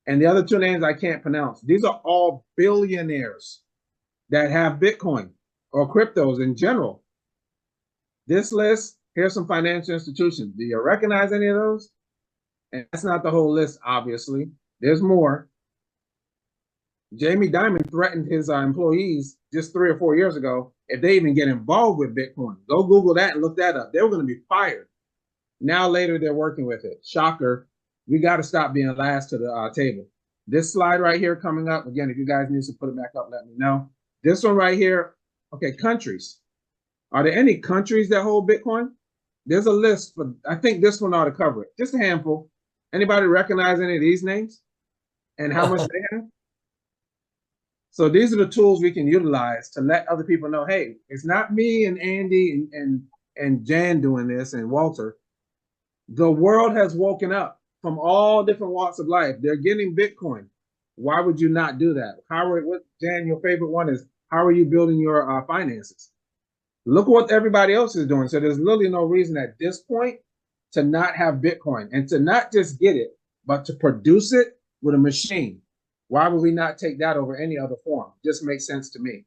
And the other two names I can't pronounce. These are all billionaires that have Bitcoin or cryptos in general. This list, here's some financial institutions. Do you recognize any of those? And that's not the whole list, obviously. There's more. Jamie Dimon threatened his employees just 3 or 4 years ago if they even get involved with Bitcoin. Go Google that and look that up. They were going to be fired. Now later they're working with it. Shocker. We got to stop being last to the table. This slide right here coming up. Again, if you guys need to put it back up, let me know. This one right here. Okay, countries. Are there any countries that hold Bitcoin? There's a list, but I think this one ought to cover it. Just a handful. Anybody recognize any of these names and how much they have? So these are the tools we can utilize to let other people know, hey, it's not me and Andy and Jan doing this and Walter. The world has woken up from all different walks of life. They're getting Bitcoin. Why would you not do that? Jan, your favorite one is, how are you building your finances? Look what everybody else is doing. So there's literally no reason at this point to not have Bitcoin and to not just get it, but to produce it with a machine. Why would we not take that over any other form? Just makes sense to me.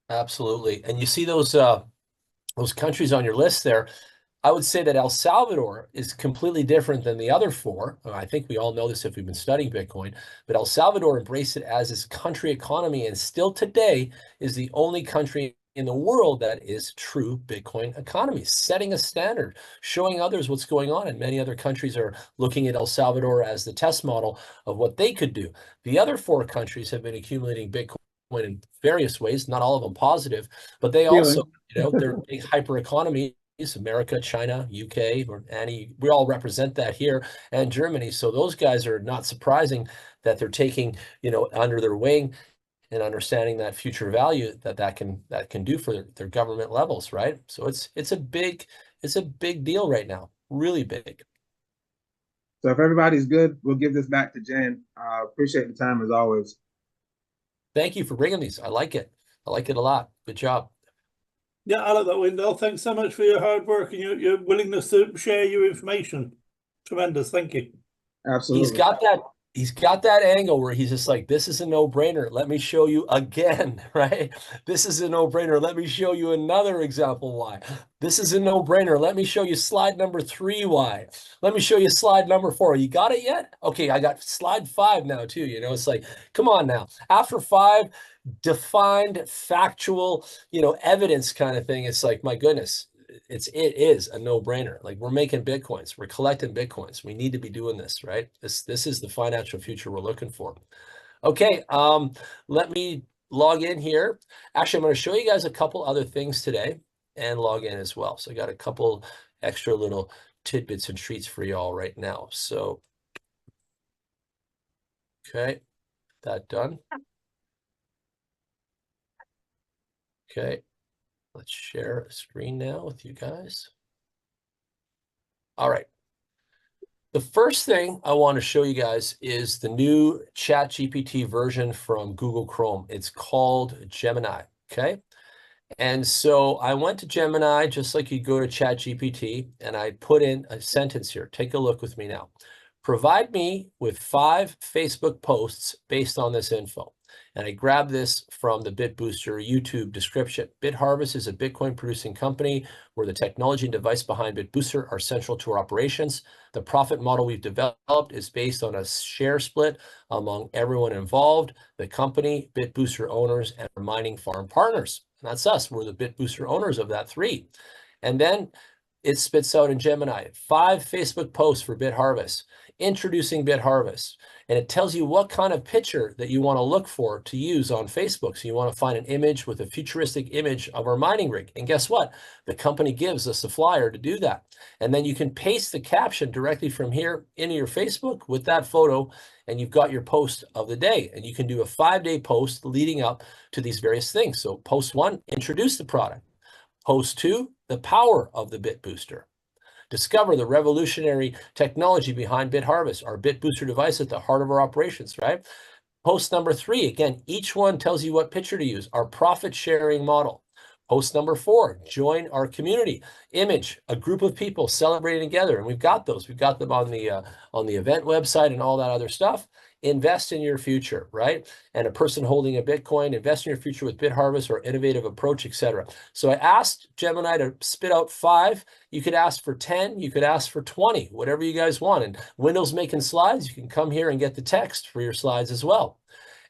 Absolutely. And you see those countries on your list there. I would say that El Salvador is completely different than the other four. I think we all know this if we've been studying Bitcoin, but El Salvador embraced it as its country economy and still today is the only country in the world that is true Bitcoin economy, setting a standard, showing others what's going on. And many other countries are looking at El Salvador as the test model of what they could do. The other four countries have been accumulating Bitcoin in various ways, not all of them positive, but they also, they're big hyper economies. America, China, UK, we all represent that here, and Germany. So those guys are not surprising that they're taking, under their wing and understanding that future value that can do for their government levels, right? So it's a big deal right now, really big. So if everybody's good, we'll give this back to Jan. Appreciate the time as always. Thank you for bringing these. I like it. I like it a lot. Good job. Yeah, I like that, Wendell. Thanks so much for your hard work and your willingness to share your information. Tremendous. Thank you. Absolutely. He's got that angle where he's just like, this is a no-brainer. Let me show you again, right? This is a no-brainer. Let me show you another example why. This is a no-brainer. Let me show you slide number 3 why. Let me show you slide number 4. You got it yet? Okay, I got slide 5 now too. It's like, come on now. After 5, defined, factual, evidence kind of thing. It's like, my goodness, it is a no-brainer. Like, we're making Bitcoins, we're collecting Bitcoins. We need to be doing this, right? This is the financial future we're looking for. Okay, let me log in here. Actually, I'm going to show you guys a couple other things today and log in as well. So I got a couple extra little tidbits and treats for y'all right now. So, okay, that done. Okay, let's share a screen now with you guys. All right. The first thing I want to show you guys is the new ChatGPT version from Google Chrome. It's called Gemini, okay? And so I went to Gemini, just like you go to ChatGPT, and I put in a sentence here. Take a look with me now. Provide me with 5 Facebook posts based on this info. And I grabbed this from the Bitbooster YouTube description. BitHarvest is a Bitcoin producing company where the technology and device behind Bitbooster are central to our operations. The profit model we've developed is based on a share split among everyone involved, the company, Bitbooster owners, and our mining farm partners. And that's us. We're the Bitbooster owners of that 3. And then it spits out in Gemini 5 Facebook posts for BitHarvest, introducing BitHarvest. And it tells you what kind of picture that you want to look for to use on Facebook. So you want to find an image with a futuristic image of our mining rig. And guess what? The company gives us a flyer to do that. And then you can paste the caption directly from here into your Facebook with that photo, and you've got your post of the day. And you can do a 5-day post leading up to these various things. So post 1, introduce the product. Post 2, the power of the Bitbooster. Discover the revolutionary technology behind BitHarvest, our BitBooster device at the heart of our operations, right? Post number 3, again, each one tells you what picture to use, our profit sharing model. Post number 4, join our community. Image, a group of people celebrating together, and we've got those. We've got them on the event website and all that other stuff. Invest in your future, right? And a person holding a Bitcoin, invest in your future with BitHarvest or innovative approach, etc. So I asked Gemini to spit out 5. You could ask for 10, you could ask for 20, whatever you guys want. And Windows making slides, you can come here and get the text for your slides as well.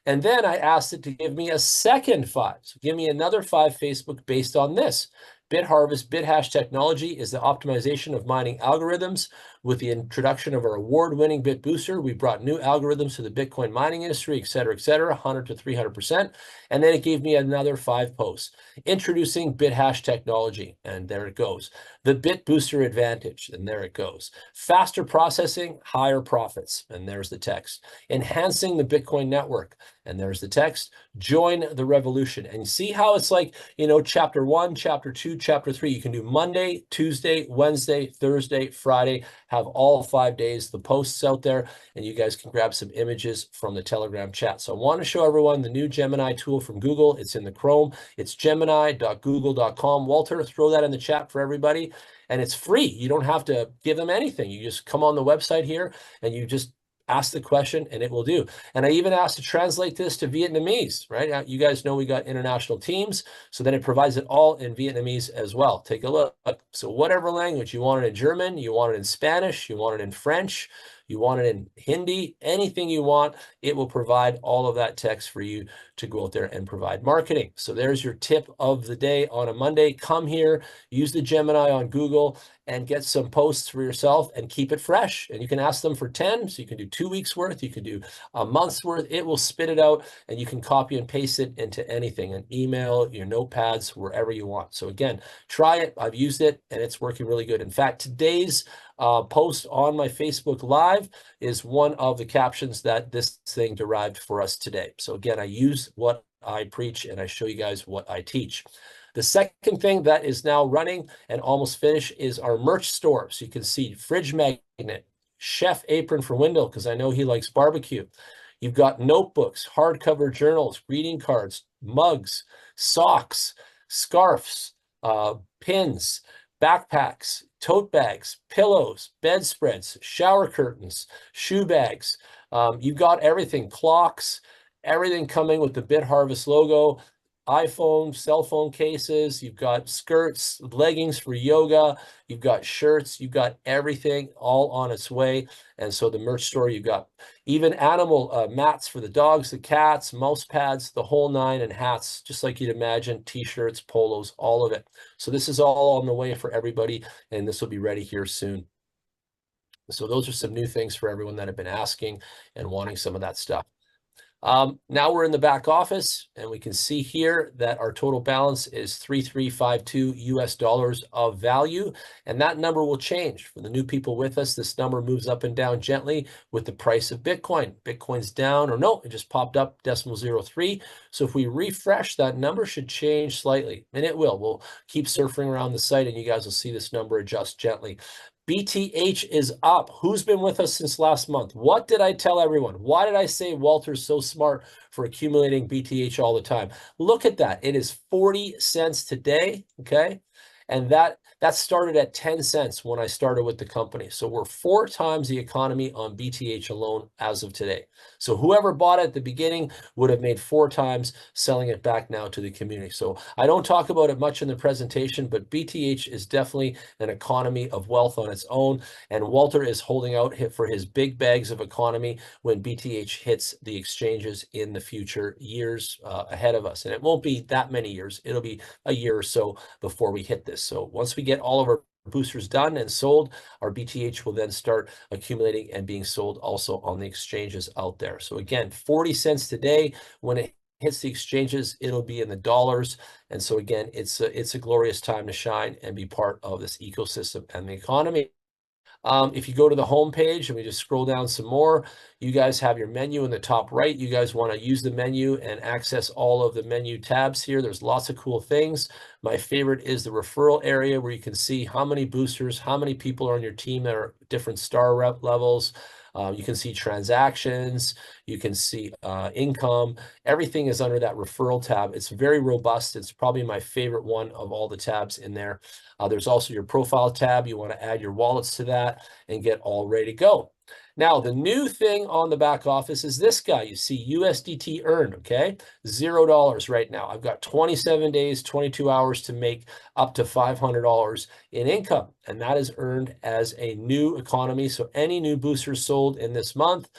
And then I asked it to give me a second 5. So give me another 5 Facebook based on this. BitHarvest BitHash technology is the optimization of mining algorithms. With the introduction of our award-winning BitBooster, we brought new algorithms to the Bitcoin mining industry, et cetera, 100 to 300%. And then it gave me another 5 posts. Introducing BitHash technology, and there it goes. The BitBooster advantage, and there it goes. Faster processing, higher profits, and there's the text. Enhancing the Bitcoin network, and there's the text. Join the revolution. And see how it's like, you know, chapter 1, chapter 2, chapter 3. You can do Monday, Tuesday, Wednesday, Thursday, Friday. Have all 5 days, the posts out there, and you guys can grab some images from the Telegram chat. So I want to show everyone the new Gemini tool from Google. It's in the Chrome. It's gemini.google.com. Walter, throw that in the chat for everybody. And it's free. You don't have to give them anything. You just come on the website here and you just ask the question and it will do. And I even asked to translate this to Vietnamese, right? You guys know we got international teams, so then it provides it all in Vietnamese as well. Take a look. So whatever language, you want it in German, you want it in Spanish, you want it in French, you want it in Hindi, anything you want, it will provide all of that text for you to go out there and provide marketing. So there's your tip of the day on a Monday. Come here, use the Gemini on Google and get some posts for yourself and keep it fresh. And you can ask them for 10, so you can do 2 weeks worth, you can do a month's worth. It will spit it out and you can copy and paste it into anything, an email, your notepads, wherever you want. So again, try it. I've used it and it's working really good. In fact, today's post on my Facebook Live is one of the captions that this thing derived for us today. So again, I use what I preach and I show you guys what I teach. The second thing that is now running and almost finished is our merch store. So you can see fridge magnet, chef apron for Wendell, because I know he likes barbecue. You've got notebooks, hardcover journals, greeting cards, mugs, socks, scarves, pins, backpacks, tote bags, pillows, bedspreads, shower curtains, shoe bags. You've got everything, clocks, everything coming with the BitHarvest logo, iPhone, cell phone cases, you've got skirts, leggings for yoga, you've got shirts, you've got everything all on its way. And so the merch store, you've got even animal mats for the dogs, the cats, mouse pads, the whole 9, and hats, just like you'd imagine, t-shirts, polos, all of it. So this is all on the way for everybody, and this will be ready here soon. So those are some new things for everyone that have been asking and wanting some of that stuff. Now we're in the back office and we can see here that our total balance is $3352 US of value, and that number will change. For the new people with us, this number moves up and down gently with the price of Bitcoin. Bitcoin's down, or no, it just popped up 0.03. So if we refresh, that number should change slightly, and it will. We'll keep surfing around the site and you guys will see this number adjust gently. BTH is up. Who's been with us since last month? What did I tell everyone? Why did I say Walter's so smart for accumulating BTH all the time? Look at that. It is 40 cents today, okay? And that started at 10 cents when I started with the company. So we're 4 times the economy on BTH alone as of today. So whoever bought it at the beginning would have made 4 times selling it back now to the community. So I don't talk about it much in the presentation, but BTH is definitely an economy of wealth on its own. And Walter is holding out for his big bags of economy when BTH hits the exchanges in the future years ahead of us. And it won't be that many years. It'll be a year or so before we hit this. So once we get all of our boosters done and sold, our BTH will then start accumulating and being sold also on the exchanges out there. So again, 40 cents today. When it hits the exchanges, it'll be in the dollars. And so again, it's a glorious time to shine and be part of this ecosystem and the economy. If you go to the home page and we just scroll down some more, you guys have your menu in the top right. You guys want to use the menu and access all of the menu tabs here. There's lots of cool things. My favorite is the referral area where you can see how many boosters, how many people are on your team that are different star rep levels. You can see transactions, you can see income. Everything is under that referral tab. It's very robust. It's probably my favorite one of all the tabs in there. There's also your profile tab. You want to add your wallets to that and get all ready to go. Now, the new thing on the back office is this guy. You see USDT earned, okay? $0 right now. I've got 27 days, 22 hours to make up to $500 in income, and that is earned as a new economy. So any new boosters sold in this month,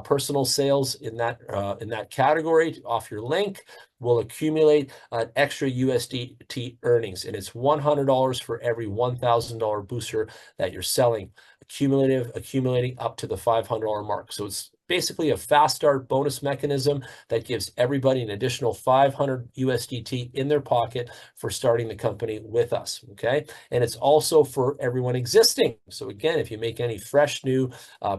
personal sales in that category off your link will accumulate an extra USDT earnings, and it's $100 for every $1,000 booster that you're selling. Accumulating up to the $500 mark. So it's basically a fast start bonus mechanism that gives everybody an additional 500 USDT in their pocket for starting the company with us, okay? And it's also for everyone existing. So again, if you make any fresh new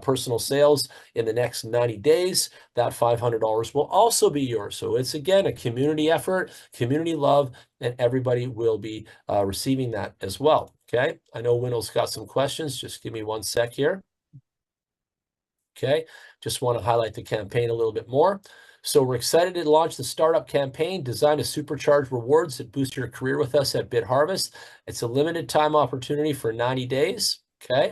personal sales in the next 90 days, that $500 will also be yours. So it's, again, a community effort, community love, and everybody will be receiving that as well. Okay, I know Wendell's got some questions. Just give me one sec here. Okay, just want to highlight the campaign a little bit more. So we're excited to launch the startup campaign designed to supercharge rewards that boost your career with us at BitHarvest. It's a limited time opportunity for 90 days. Okay.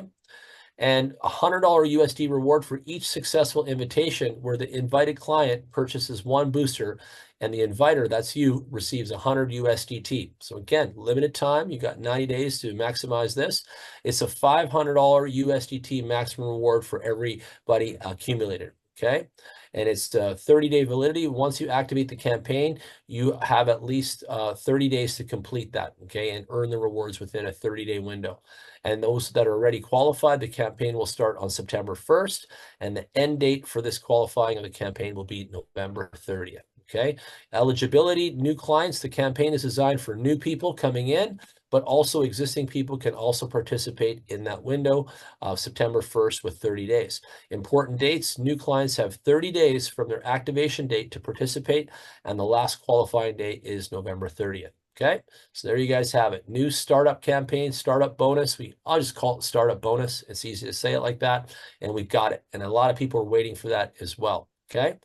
And $100 USD reward for each successful invitation where the invited client purchases one booster and the inviter, that's you, receives 100 USDT. So again, limited time, you got 90 days to maximize this. It's a $500 USDT maximum reward for everybody accumulated, okay? And it's 30-day validity. Once you activate the campaign, you have at least 30 days to complete that, okay, and earn the rewards within a 30-day window. And those that are already qualified, the campaign will start on September 1st, and the end date for this qualifying of the campaign will be November 30th. Okay, eligibility, new clients. The campaign is designed for new people coming in, but also existing people can also participate in that window of September 1st with 30 days. Important dates, new clients have 30 days from their activation date to participate, and the last qualifying date is November 30th. Okay, so there you guys have it. New startup campaign, startup bonus. I'll just call it startup bonus. It's easy to say it like that, and we've got it. And a lot of people are waiting for that as well. Okay.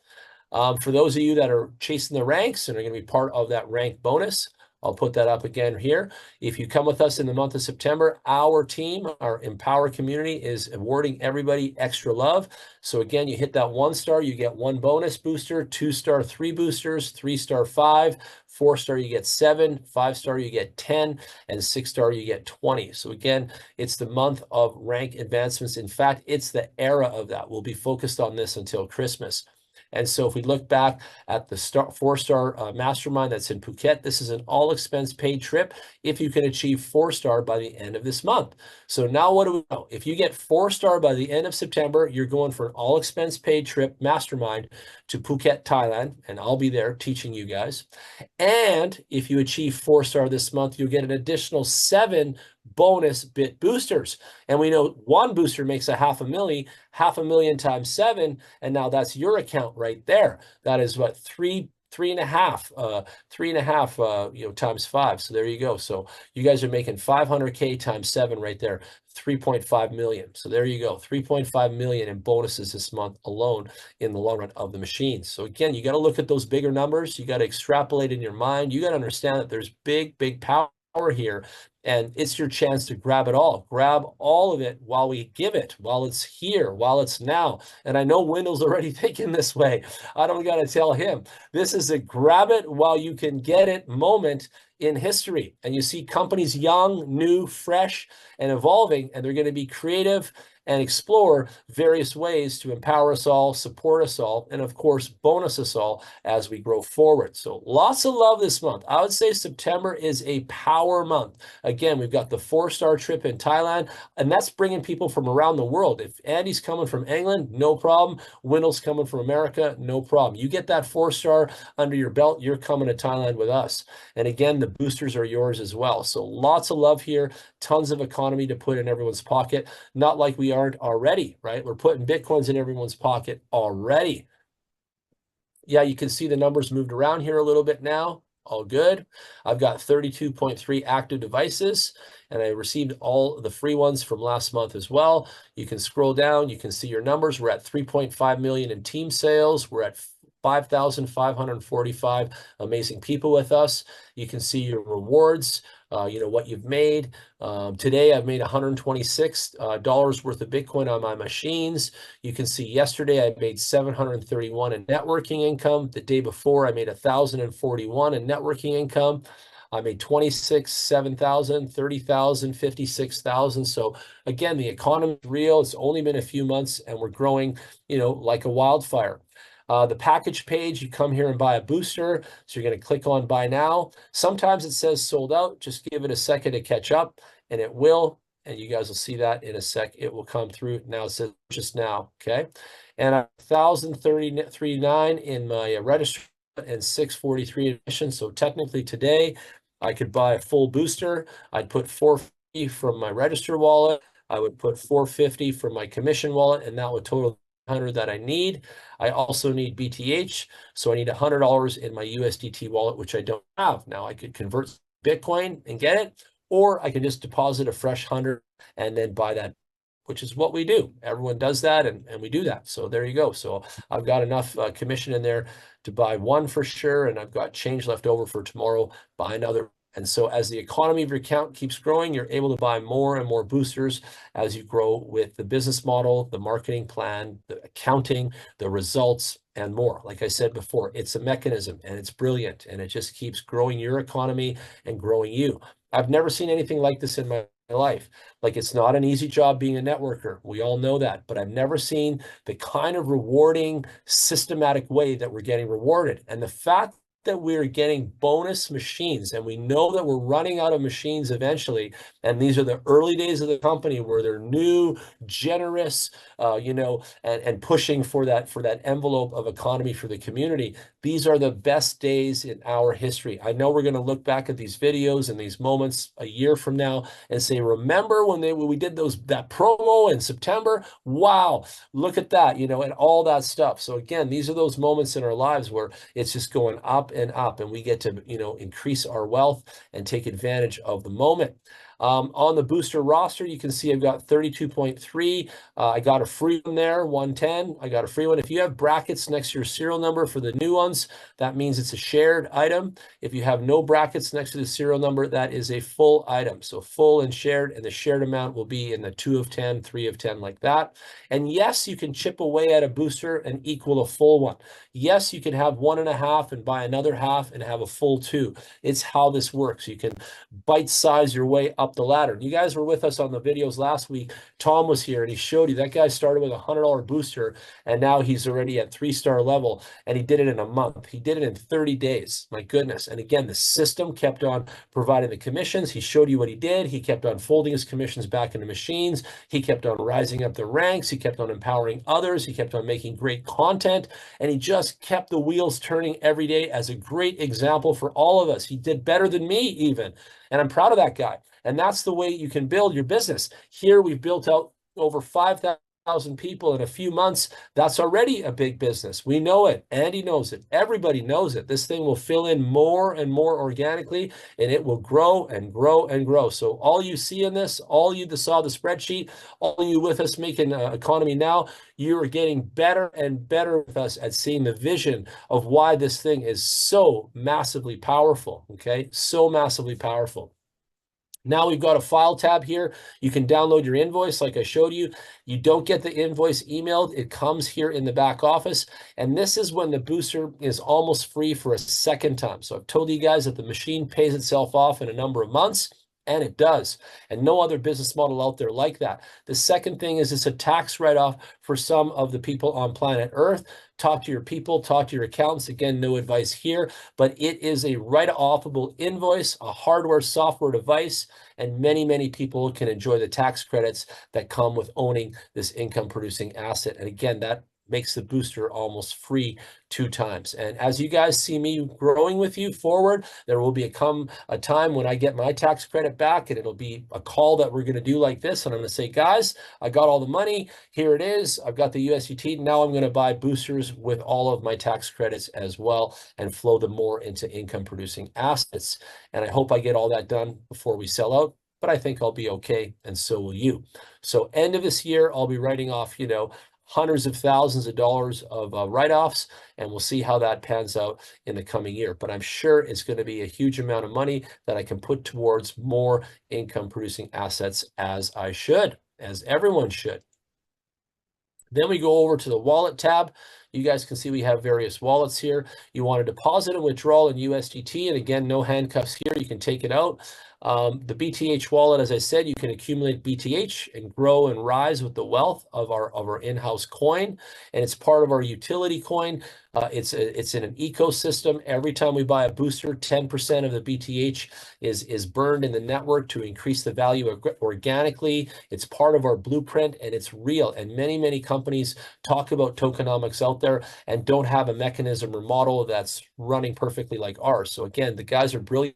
For those of you that are chasing the ranks and are going to be part of that rank bonus, I'll put that up again here. If you come with us in the month of September, our team, our Empower community, is awarding everybody extra love. So again, you hit that 1-star, you get 1 bonus booster, 2-star, 3 boosters, 3-star, 5, 4-star, you get 7, 5-star, you get 10, and 6-star, you get 20. So again, it's the month of rank advancements. In fact, it's the era of that. We'll be focused on this until Christmas. And so if we look back at the 4-star mastermind that's in Phuket, this is an all expense paid trip if you can achieve 4-star by the end of this month. So now what do we know? If you get 4-star by the end of September, you're going for an all expense paid trip mastermind to Phuket, Thailand, and I'll be there teaching you guys. And if you achieve 4-star this month, you'll get an additional 7 bonus bit boosters. And we know 1 booster makes $500,000 times 7, and now that's your account right there. That is what, three and a half times 5. So there you go. So you guys are making 500K times 7 right there, 3.5 million. So there you go, 3.5 million in bonuses this month alone in the long run of the machines. So again, you got to look at those bigger numbers. You got to extrapolate in your mind. You got to understand that there's big power here, and it's your chance to grab it all. Grab all of it while we give it, while it's here, while it's now. And I know Wendell's already thinking this way. I don't got to tell him. This is a grab it while you can get it moment in history. And you see companies young, new, fresh, and evolving, and they're going to be creative and explore various ways to empower us all, support us all, and of course, bonus us all as we grow forward. So lots of love this month. I would say September is a power month. Again, we've got the 4-star trip in Thailand, and that's bringing people from around the world. If Andy's coming from England, no problem. Wendell's coming from America, no problem. You get that 4-star under your belt, you're coming to Thailand with us. And again, the boosters are yours as well. So lots of love here, tons of economy to put in everyone's pocket. Not like we aren't already, right? We're putting Bitcoins in everyone's pocket already. Yeah, you can see the numbers moved around here a little bit now. All good. I've got 32.3 active devices, and I received all the free ones from last month as well. You can scroll down, you can see your numbers. We're at 3.5 million in team sales. We're at 5,545 amazing people with us. You can see your rewards, what you've made. Today, I've made $126 worth of Bitcoin on my machines. You can see yesterday, I made 731 in networking income. The day before, I made 1,041 in networking income. I made 26, 7,000, 30,000, 56,000. So again, the economy is real. It's only been a few months and we're growing, like a wildfire. The package page, you come here and buy a booster. So you're going to click on buy now. Sometimes it says sold out. Just give it a second to catch up and it will. And you guys will see that in a sec. It will come through. Now it says just now. Okay. And 1,039 in my register and 643 admission. So technically today I could buy a full booster. I'd put 450 from my register wallet. I would put 450 from my commission wallet, and that would total 100 that I need. I also need BTH, so I need $100 in my USDT wallet, which I don't have. Now I could convert Bitcoin and get it, or I can just deposit a fresh 100 and then buy that, which is what we do. Everyone does that, and we do that. So there you go. So I've got enough commission in there to buy one for sure, and I've got change left over for tomorrow, buy another. And so as the economy of your account keeps growing, you're able to buy more and more boosters as you grow with the business model, the marketing plan, the accounting, the results, and more. Like I said before, it's a mechanism and it's brilliant, and it just keeps growing your economy and growing you. I've never seen anything like this in my life. Like, it's not an easy job being a networker. We all know that, but I've never seen the kind of rewarding, systematic way that we're getting rewarded. And the fact that we're getting bonus machines, and we know that we're running out of machines eventually, and these are the early days of the company where they're new, generous, and pushing for that envelope of economy for the community. These are the best days in our history. I know we're going to look back at these videos and these moments a year from now and say, remember when we did that promo in September? Wow, look at that, and all that stuff. So again, these are those moments in our lives where it's just going up and up, and we get to, increase our wealth and take advantage of the moment. On the booster roster, you can see I've got 32.3. I got a free one there, 110. I got a free one. If you have brackets next to your serial number for the new ones, that means it's a shared item. If you have no brackets next to the serial number, that is a full item. So full and shared, and the shared amount will be in the 2 of 10, 3 of 10, like that. And yes, you can chip away at a booster and equal a full one. Yes, you can have 1.5 and buy another half and have a full 2. It's how this works. You can bite-size your way up the ladder. You guys were with us on the videos last week. Tom was here and he showed you that guy started with a $100 booster, and now he's already at 3-star level, and he did it in a month. He did it in 30 days. My goodness. And again, the system kept on providing the commissions. He showed you what he did. He kept on folding his commissions back into machines. He kept on rising up the ranks. He kept on empowering others. He kept on making great content, and he just kept the wheels turning every day as a great example for all of us. He did better than me even, and I'm proud of that guy. And that's the way you can build your business. Here we've built out over 5,000 people in a few months. That's already a big business. We know it. Andy knows it. Everybody knows it. This thing will fill in more and more organically, and it will grow and grow and grow. So all you see in this, all you that saw the spreadsheet, all you with us making economy now, you are getting better and better with us at seeing the vision of why this thing is so massively powerful. Okay, so massively powerful. Now we've got a file tab here. You can download your invoice like I showed you. You don't get the invoice emailed. It comes here in the back office. And this is when the booster is almost free for a second time. So I've told you guys that the machine pays itself off in a number of months. And it does. And no other business model out there like that. The second thing is it's a tax write-off for some of the people on planet Earth. Talk to your people, talk to your accountants. Again, no advice here, but it is a write-offable invoice, a hardware, software device, and many, many people can enjoy the tax credits that come with owning this income-producing asset. And again, that makes the booster almost free 2 times. And as you guys see me growing with you forward, there will become a time when I get my tax credit back, and it'll be a call that we're going to do like this. And I'm going to say, guys, I got all the money. Here it is. I've got the USDT. Now I'm going to buy boosters with all of my tax credits as well and flow them more into income producing assets. And I hope I get all that done before we sell out, but I think I'll be okay, and so will you. So end of this year, I'll be writing off, you know, hundreds of thousands of dollars of write-offs, and we'll see how that pans out in the coming year. But I'm sure it's going to be a huge amount of money that I can put towards more income producing assets, as I should, as everyone should. Then we go over to the wallet tab. You guys can see we have various wallets here. You want to deposit and withdrawal in USDT, and again, no handcuffs here. You can take it out. The BTH wallet, as I said, you can accumulate BTH and grow and rise with the wealth of our in-house coin, and it's part of our utility coin. It's in an ecosystem. Every time we buy a booster, 10% of the BTH is burned in the network to increase the value organically. It's part of our blueprint, and it's real. And many companies talk about tokenomics out there and don't have a mechanism or model that's running perfectly like ours. So again, the guys are brilliant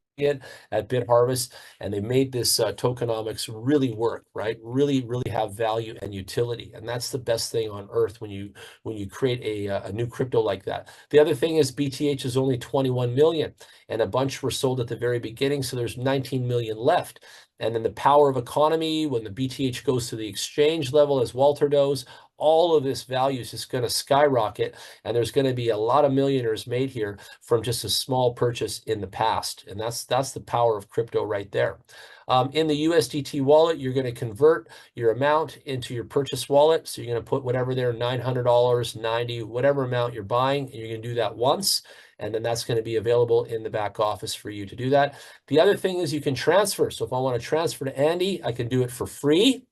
at BitHarvest, and they made this tokenomics really work, right? Really have value and utility. And that's the best thing on earth when you create a new crypto like that. The other thing is BTH is only 21 million, and a bunch were sold at the very beginning, so there's 19 million left. And then the power of economy, when the BTH goes to the exchange level, as Walter knows, all of this value is just going to skyrocket, and there's going to be a lot of millionaires made here from just a small purchase in the past. And that's the power of crypto right there. In the USDT wallet, you're going to convert your amount into your purchase wallet. So you're going to put whatever there, $900, $90, whatever amount you're buying, and you're going to do that once. And then that's going to be available in the back office for you to do that. The other thing is you can transfer. So if I want to transfer to Andy, I can do it for free.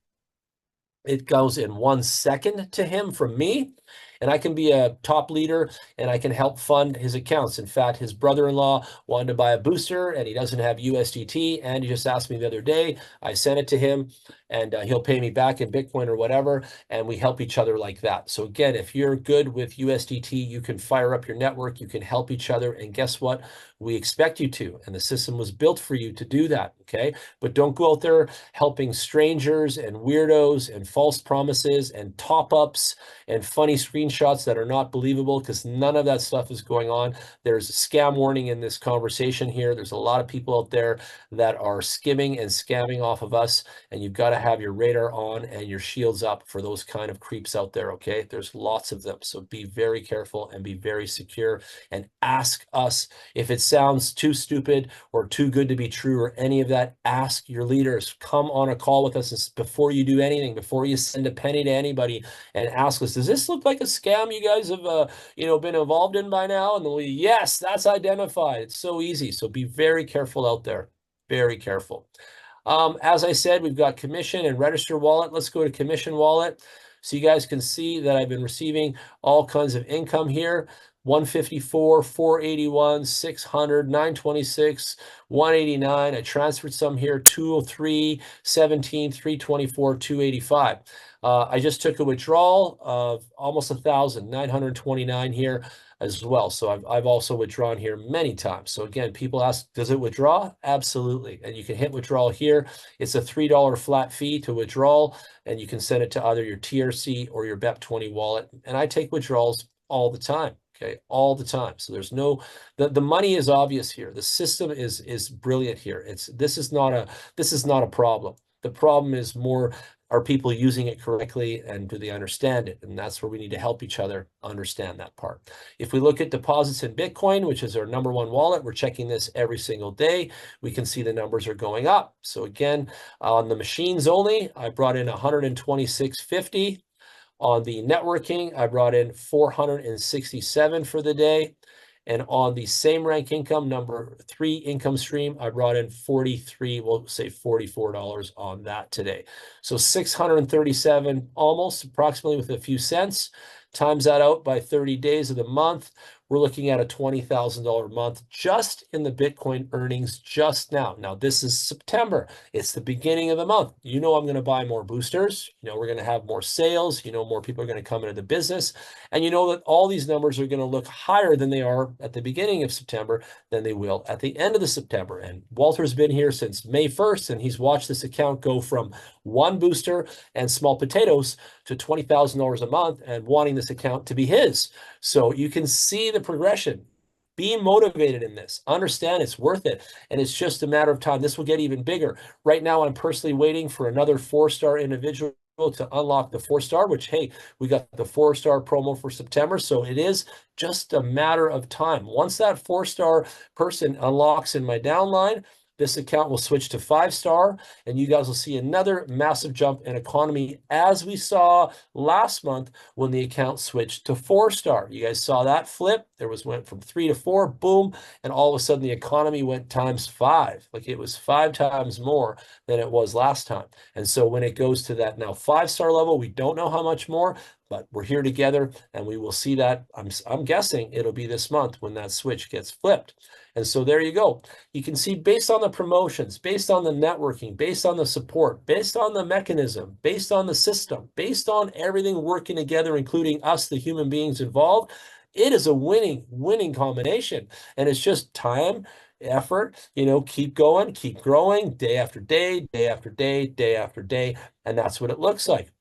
It goes in 1 second to him from me, and I can be a top leader, and I can help fund his accounts. In fact, his brother-in-law wanted to buy a booster, and he doesn't have USDT, and he just asked me the other day. I sent it to him, and he'll pay me back in Bitcoin or whatever, and we help each other like that. So again, if you're good with USDT, you can fire up your network, you can help each other, and guess what? We expect you to, and the system was built for you to do that, okay? But don't go out there helping strangers and weirdos and false promises and top-ups and funny screenshots that are not believable, because none of that stuff is going on. There's a scam warning in this conversation here. There's a lot of people out there that are skimming and scamming off of us, and you've got to have your radar on and your shields up for those kind of creeps out there, okay? There's lots of them, so be very careful and be very secure, and ask us if it sounds too stupid or too good to be true or any of that. Ask your leaders. Come on a call with us before you do anything, before you send a penny to anybody, and ask us, does this look like a scam you guys have been involved in by now? And they'll be, yes, that's identified. It's so easy. So be very careful out there. Very careful. As I said, we've got commission and register wallet. Let's go to commission wallet. So you guys can see that I've been receiving all kinds of income here. 154, 481, 600, 926, 189. I transferred some here, 203, 17, 324, 285. I just took a withdrawal of almost 1,000, 929 here as well. So I've also withdrawn here many times. So again, people ask, does it withdraw? Absolutely. And you can hit withdrawal here. It's a $3 flat fee to withdrawal, and you can send it to either your TRC or your BEP20 wallet. And I take withdrawals all the time. Okay, all the time. So there's no, the money is obvious here. The system is brilliant here. This is not a problem. The problem is more, are people using it correctly, and do they understand it? And that's where we need to help each other understand that part. If we look at deposits in Bitcoin, which is our #1 wallet, we're checking this every single day. We can see the numbers are going up. So again, on the machines only, I brought in 126.50. On the networking, I brought in 467 for the day. And on the same rank income, #3 income stream, I brought in 43, we'll say $44 on that today. So 637, almost approximately with a few cents. times that out by 30 days of the month, we're looking at a $20,000 a month just in the Bitcoin earnings just now. Now, this is September. It's the beginning of the month. You know I'm going to buy more boosters. You know we're going to have more sales. You know more people are going to come into the business. And you know that all these numbers are going to look higher than they are at the beginning of September than they will at the end of the September. And Walter's been here since May 1st, and he's watched this account go from one booster and small potatoes to $20,000 a month and wanting this account to be his. So you can see the progression. Be motivated in this. Understand it's worth it. And it's just a matter of time. This will get even bigger. Right now, I'm personally waiting for another 4-star individual to unlock the 4-star, which, hey, we got the 4-star promo for September. So it is just a matter of time. Once that 4-star person unlocks in my downline, this account will switch to 5-star, and you guys will see another massive jump in economy as we saw last month when the account switched to 4-star. You guys saw that flip. Went from 3 to 4, boom, and all of a sudden the economy went times 5. Like it was 5 times more than it was last time. And so when it goes to that now 5-star level, we don't know how much more, but we're here together and we will see that. I'm guessing it'll be this month when that switch gets flipped. And so there you go. You can see based on the promotions, based on the networking, based on the support, based on the mechanism, based on the system, based on everything working together, including us, the human beings involved, it is a winning combination. And it's just time, effort, keep going, keep growing day after day, day after day, day after day. And that's what it looks like.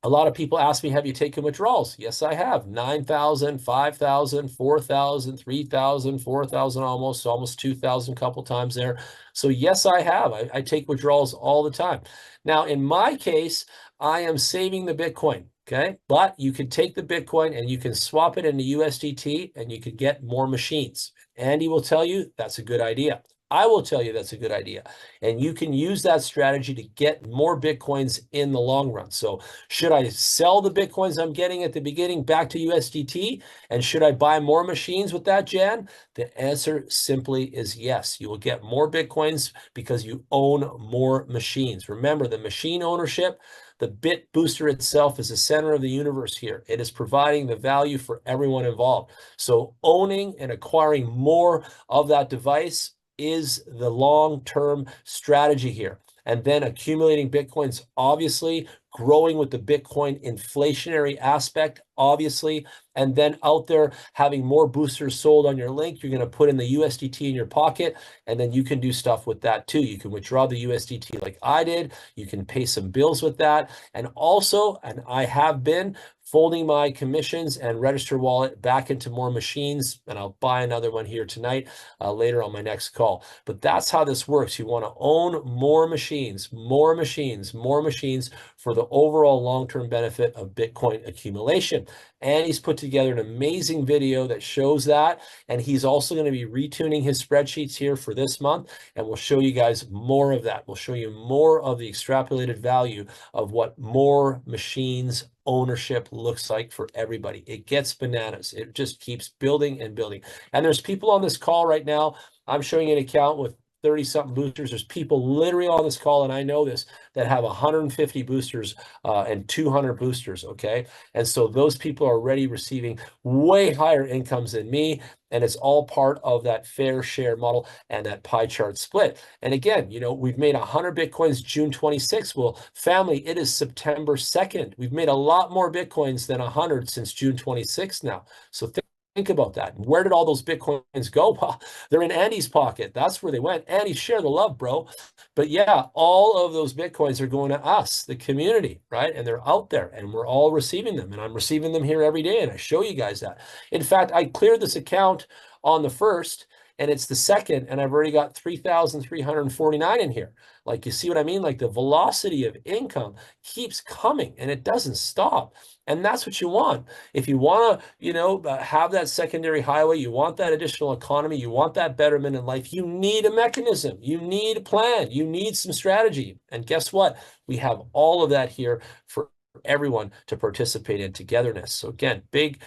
A lot of people ask me, have you taken withdrawals? Yes, I have. 9,000, 5,000, 4,000, 3,000, 4,000 almost 2,000 couple times there. So yes, I have. I take withdrawals all the time. Now, in my case, I am saving the Bitcoin, okay? But you can take the Bitcoin and you can swap it into USDT and you could get more machines. Andy will tell you that's a good idea. I will tell you that's a good idea. And you can use that strategy to get more Bitcoins in the long run. So should I sell the Bitcoins I'm getting at the beginning back to USDT? And should I buy more machines with that, Jan? The answer simply is yes. You will get more Bitcoins because you own more machines. Remember, the machine ownership, the Bitbooster itself is the center of the universe here. It is providing the value for everyone involved. So owning and acquiring more of that device is the long-term strategy here. And then accumulating Bitcoins, obviously, growing with the Bitcoin inflationary aspect, obviously, and then out there having more boosters sold on your link. You're going to put in the USDT in your pocket, and then you can do stuff with that too. You can withdraw the USDT like I did. You can pay some bills with that. And also, and I have been folding my commissions and register wallet back into more machines, and I'll buy another one here tonight, later on my next call. But that's how this works. You want to own more machines, more machines, more machines for the overall long-term benefit of Bitcoin accumulation. And he's put together an amazing video that shows that. And he's also going to be retuning his spreadsheets here for this month. And we'll show you guys more of that. We'll show you more of the extrapolated value of what more machines ownership looks like for everybody. It gets bananas. It just keeps building and building. And there's people on this call right now. I'm showing an account with 30-something boosters. There's people literally on this call, and I know this, that have 150 boosters and 200 boosters, okay? And so those people are already receiving way higher incomes than me, and it's all part of that fair share model and that pie chart split. And again, we've made 100 Bitcoins June 26th. Well, family, it is September 2nd. We've made a lot more Bitcoins than 100 since June 26th now. So think about that. Where did all those Bitcoins go? Well, they're in Andy's pocket. That's where they went. Andy, share the love, bro. But yeah, all of those Bitcoins are going to us, the community, right? And they're out there and we're all receiving them. And I'm receiving them here every day. And I show you guys that. In fact, I cleared this account on the 1st and it's the 2nd, and I've already got 3,349 in here. Like, you see what I mean? Like, the velocity of income keeps coming and it doesn't stop. And that's what you want. If you want to, have that secondary highway, you want that additional economy, you want that betterment in life, you need a mechanism, you need a plan, you need some strategy. And guess what? We have all of that here for everyone to participate in togetherness. So again, big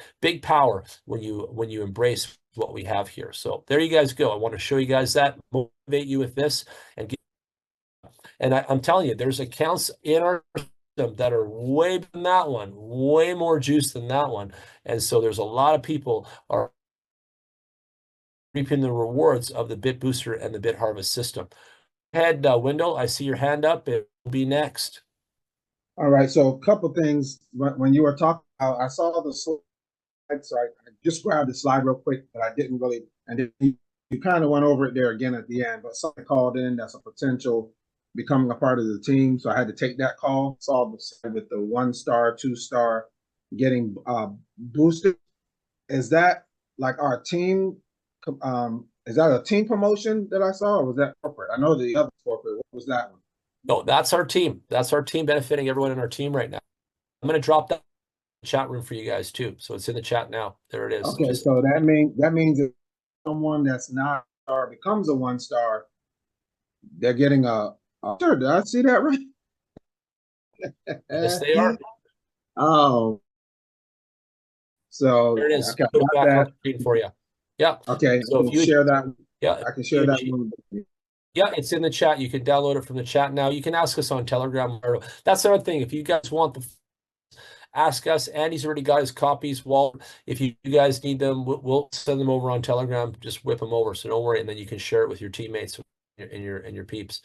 power when you embrace what we have here. So there you guys go. I want to show you guys that, motivate you with this, and I'm telling you, there's accounts in our that are way than that one, way more juice than that one. And so there's a lot of people are reaping the rewards of the Bitbooster and the BitHarvest system. Head, Wendell, I see your hand up. It will be next. All right, so a couple things. When you were talking, I saw the slide, so I just grabbed the slide real quick, but I didn't really, and then you kind of went over it there again at the end, but somebody called in that's a potential becoming a part of the team, so I had to take that call. Saw the slide with the 1-star, 2-star getting boosted. Is that like our team? Is that a team promotion that I saw, or was that corporate? I know the other corporate. What was that one? No, that's our team. That's our team benefiting everyone in our team right now. I'm going to drop that in the chat room for you guys too. So it's in the chat now. There it is. Okay, so that means if someone that's not a star becomes a 1-star, they're getting a sure, did I see that right? Yes, they are. Oh. So there it is. okay, Put it got back on that. the screen for you. Yeah. Okay, So if you share that. Yeah, I can share that one. Yeah, it's in the chat. You can download it from the chat now. You can ask us on Telegram. That's another thing. If you guys want the ask us. Andy's already got his copies. Walt, if you guys need them, we'll send them over on Telegram. Just whip them over, so don't worry, and then you can share it with your teammates and your peeps.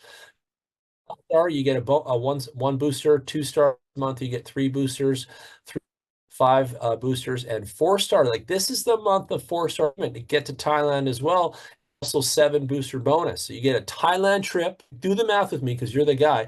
Star, you get a one booster. 2-star month, you get 3 boosters. 5 boosters, and 4-star. Like, this is the month of 4-star to get to Thailand as well. Also 7 booster bonus. So you get a Thailand trip. Do the math with me because you're the guy.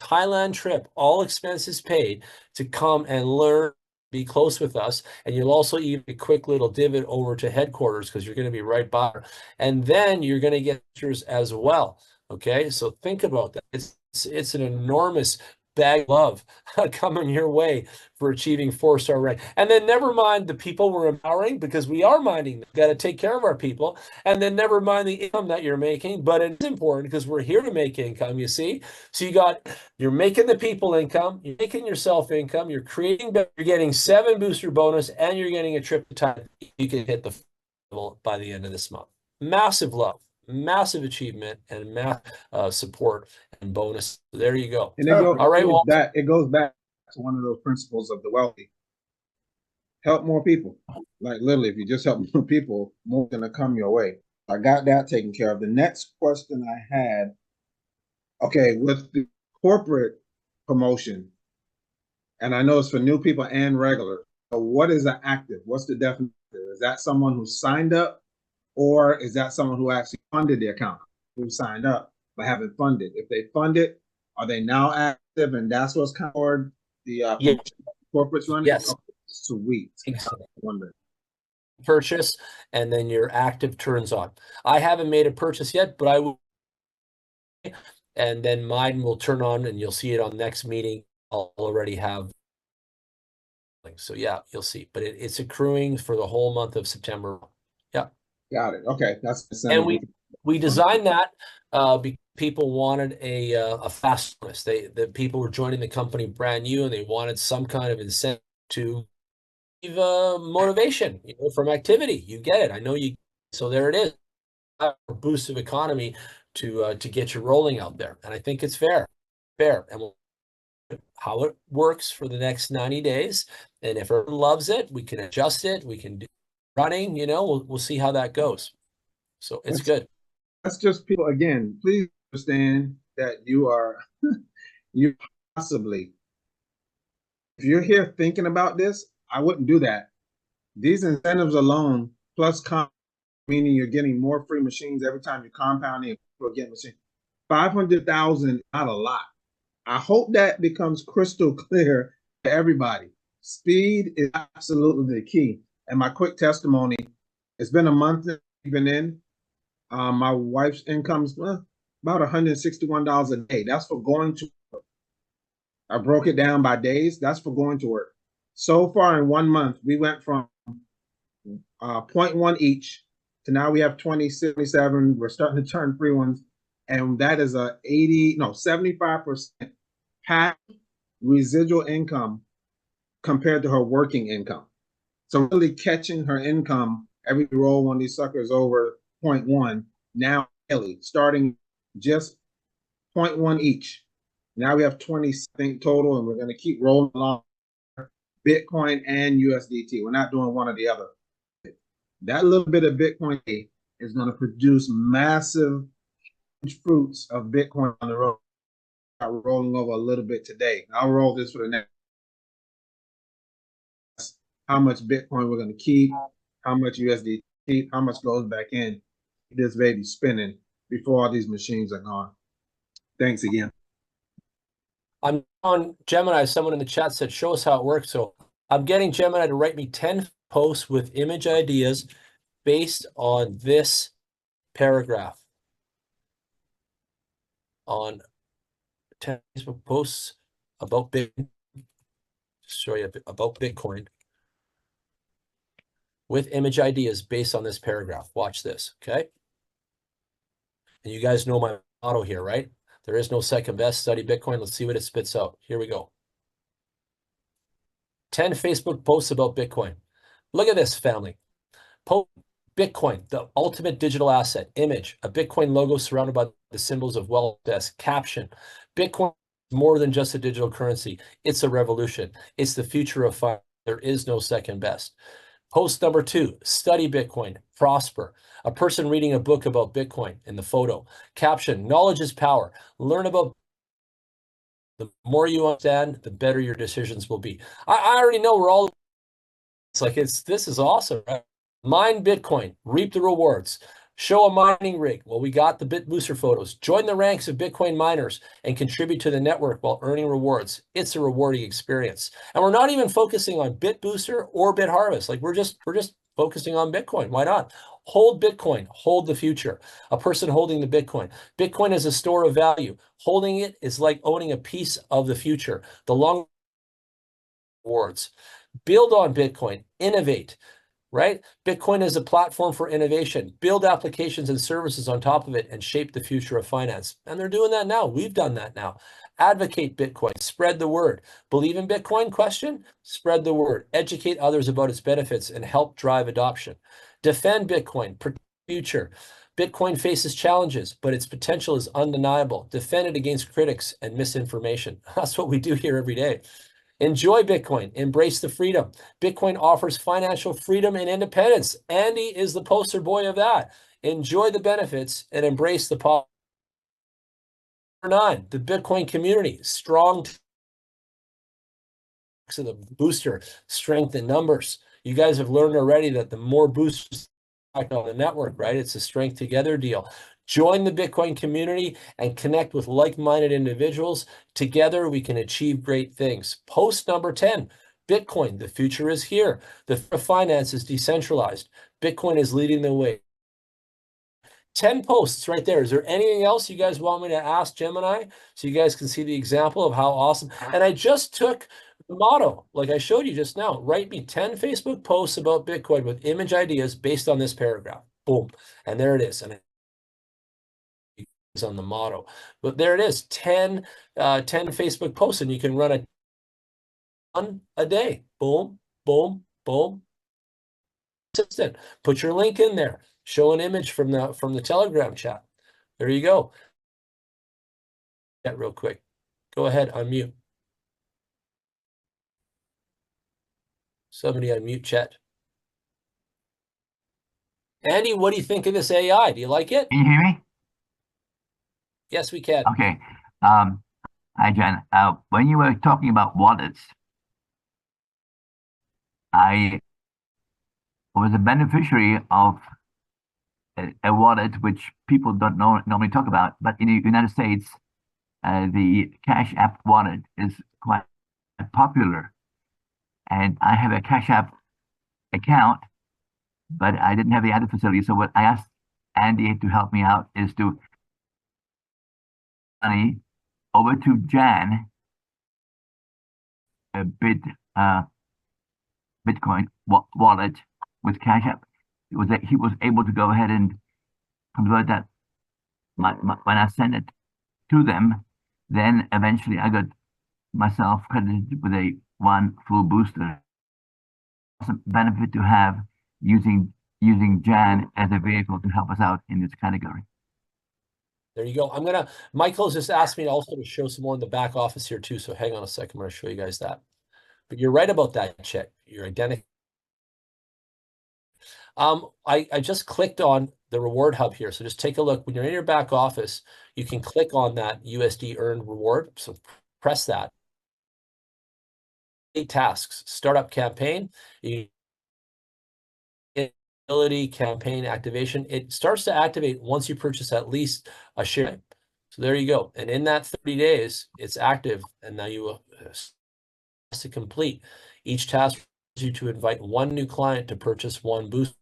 Thailand trip, all expenses paid, to come and learn, be close with us. And you'll also even a quick little divot over to headquarters because you're going to be right by her. And then you're going to get boosters as well. Okay, so think about that. It's an enormous bag of love coming your way for achieving 4-star rank. And then never mind the people we're empowering, because we are minding them. Got to take care of our people. And then never mind the income that you're making, but it's important because we're here to make income, you see? So you're making the people income, you're making yourself income, you're you're getting 7 booster bonus, and you're getting a trip to Thailand. You can hit the level by the end of this month. Massive love. Massive achievement and support and bonus. There you go. And All right, well, it goes back to one of those principles of the wealthy. Help more people. Like, literally, if you just help more people, more going to come your way. I got that taken care of. The next question I had, okay, with the corporate promotion, and I know it's for new people and regular, so what is an active? What's the definition? Is that someone who signed up? Or is that someone who actually funded the account, who signed up but haven't funded? If they funded, are they now active? And that's what's covered the corporate's running? Yes. Okay, sweet. Exactly. Wonder. Purchase, and then your active turns on. I haven't made a purchase yet, but I will. And then mine will turn on, and you'll see it on next meeting. I'll already have. So yeah, you'll see. But it's accruing for the whole month of September. Yeah. Got it. Okay, that's and we designed that because people wanted a fast bonus. The people were joining the company brand new, and they wanted some kind of incentive to give motivation, from activity. You get it. I know you. So there it is. A boost of economy to get you rolling out there, and I think it's fair, and how it works for the next 90 days. And if everyone loves it, we can adjust it. We can do running. We'll see how that goes. So it's good. That's just people, again, please understand that you possibly, if you're here thinking about this, I wouldn't do that. These incentives alone, plus meaning you're getting more free machines every time you're compounding and people are getting machines. 500,000, not a lot. I hope that becomes crystal clear to everybody. Speed is absolutely the key. And my quick testimony, it's been a month that we've been in. My wife's income's about $161 a day. That's for going to work. I broke it down by days. That's for going to work. So far in 1 month, we went from 0.1 each to now we have 27. We're starting to turn free ones. And that is 75% half residual income compared to her working income. So really catching her income every roll one of these suckers over 0.1 now daily, starting just 0.1 each. Now we have 20 total, and we're going to keep rolling along. Bitcoin and USDT. We're not doing one or the other. That little bit of Bitcoin is going to produce massive fruits of Bitcoin on the road. Rolling over a little bit today. I'll roll this for the next. How much Bitcoin we're going to keep, how much USDT, how much goes back in. This baby spinning before all these machines are gone. Thanks again. I'm on Gemini. Someone in the chat said, show us how it works. So I'm getting Gemini to write me 10 posts with image ideas based on this paragraph. On 10 Facebook posts about Bitcoin. Show you about Bitcoin with image ideas based on this paragraph. Watch this, okay? And you guys know my motto here, right? There is no second best. Study Bitcoin. Let's see what it spits out. Here we go. 10 Facebook posts about Bitcoin. Look at this, family. Bitcoin, the ultimate digital asset. Image, a Bitcoin logo surrounded by the symbols of wealth. Caption, Bitcoin is more than just a digital currency. It's a revolution. It's the future of finance. There is no second best. Post number 2, study Bitcoin, prosper. A person reading a book about Bitcoin in the photo. Caption, knowledge is power. Learn about the more you understand, the better your decisions will be. I already know we're all, it's like, this is awesome, right? Mine Bitcoin, reap the rewards. Show a mining rig. Well, we got the Bitbooster photos. Join the ranks of Bitcoin miners and contribute to the network while earning rewards. It's a rewarding experience. And we're not even focusing on Bitbooster or BitHarvest. Like we're just focusing on Bitcoin. Why not? Hold Bitcoin, hold the future. A person holding the Bitcoin. Bitcoin is a store of value. Holding it is like owning a piece of the future. The long rewards. Build on Bitcoin, innovate. Right? Bitcoin is a platform for innovation. Build applications and services on top of it and shape the future of finance. And they're doing that now. We've done that now. Advocate Bitcoin. Spread the word. Believe in Bitcoin? Question? Spread the word. Educate others about its benefits and help drive adoption. Defend Bitcoin. Protect the future. Bitcoin faces challenges, but its potential is undeniable. Defend it against critics and misinformation. That's what we do here every day. Enjoy Bitcoin. Embrace the freedom. Bitcoin offers financial freedom and independence. Andy is the poster boy of that. Enjoy the benefits and embrace the power. 9, the Bitcoin community. Strong to the booster, strength in numbers. You guys have learned already that the more boosters on the network, right? It's a strength together deal. Join the Bitcoin community and connect with like-minded individuals. Together, we can achieve great things. Post number 10, Bitcoin, the future is here. The finance is decentralized. Bitcoin is leading the way. 10 posts right there. Is there anything else you guys want me to ask Gemini so you guys can see the example of how awesome? And I just took the motto, like I showed you just now. Write me 10 Facebook posts about Bitcoin with image ideas based on this paragraph. Boom. And there it is. And on the motto, but there it is, 10 Facebook posts, and you can run a day. Boom, boom, boom. Consistent. Put your link in there. Show an image from the Telegram chat. There you go. That real quick. Go ahead, unmute. Somebody unmute chat. Andy, what do you think of this AI? Do you like it? Can you hear me? Yes, we can. Okay. Hi, Jen. When you were talking about wallets, I was a beneficiary of a wallet which people don't normally talk about, but in the United States, the Cash App wallet is quite popular. And I have a Cash App account, but I didn't have the added facility. So what I asked Andy to help me out is to money over to Jan, a Bitcoin wallet with Cash App. He was able to go ahead and convert that. When I sent it to them, then eventually I got myself credited with a one full booster. It's a benefit to have using Jan as a vehicle to help us out in this category. There you go. Michael's just asked me also to show some more in the back office here too. So hang on a second. I'm going to show you guys that. But you're right about that, Chet. You're identical. I just clicked on the reward hub here. So just take a look. When you're in your back office, you can click on that USD earned reward. So press that. 8 tasks, startup campaign, ability, campaign activation. It starts to activate once you purchase at least a share. So there you go. And in that 30 days, it's active. And now you will to complete. Each task you to invite one new client to purchase one boost.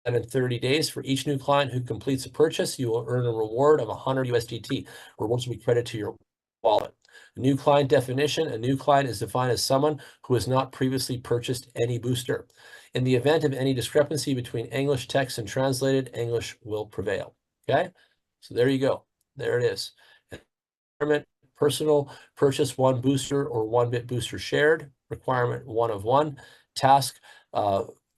And in 30 days, for each new client who completes a purchase, you will earn a reward of 100 USDT. Rewards will be credited to your wallet. A new client definition: a new client is defined as someone who has not previously purchased any booster. In the event of any discrepancy between English text and translated, English will prevail. Okay, so there you go. There it is. Personal purchase one booster or one Bitbooster shared. Requirement 1 of 1. Task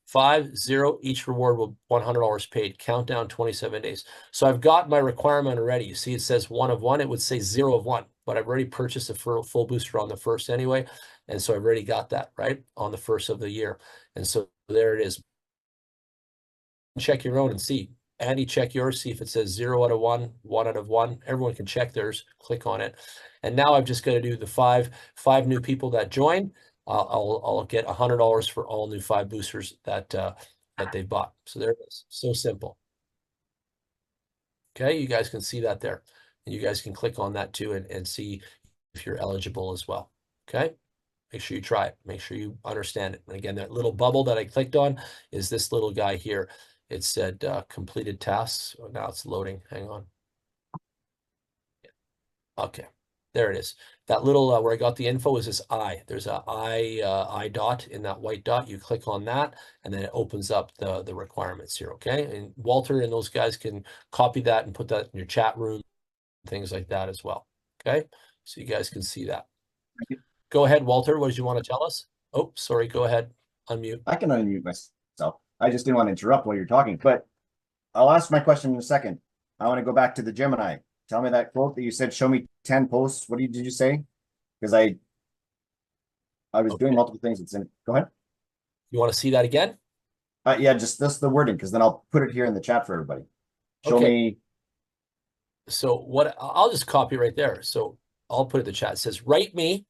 5, 0. Each reward will $100 paid. Countdown 27 days. So I've got my requirement already. You see it says 1 of 1. It would say 0 of 1, but I've already purchased a full booster on the first anyway. And so I've already got that, right, on the first of the year. And so there it is. Check your own and see. Andy, check yours, see if it says 0 out of 1, 1 out of 1. Everyone can check theirs, click on it. And now I've just got to do the five new people that join. I'll get $100 for all new 5 boosters that they've bought. So there it is. So simple. Okay, you guys can see that there. And you guys can click on that too and see if you're eligible as well. Okay, make sure you try it. Make sure you understand it. And again, that little bubble that I clicked on is this little guy here. It said completed tasks. Oh, now it's loading. Hang on. Okay, there it is. That little where I got the info is this I. There's a I dot in that white dot. You click on that, and then it opens up the requirements here. Okay, and Walter and those guys can copy that and put that in your chat room, things like that as well. Okay, so you guys can see that. Go ahead, Walter. What did you want to tell us? Oh, sorry. Go ahead. Unmute. I can unmute myself. I just didn't want to interrupt while you're talking, but I'll ask my question in a second. I want to go back to the Gemini. Tell me that quote that you said, show me 10 posts. What did you say? Because I was doing multiple things. It's in. Go ahead. You want to see that again? Yeah, just this the wording, because then I'll put it here in the chat for everybody. Show me. So what I'll just copy right there. So I'll put it in the chat. It says, write me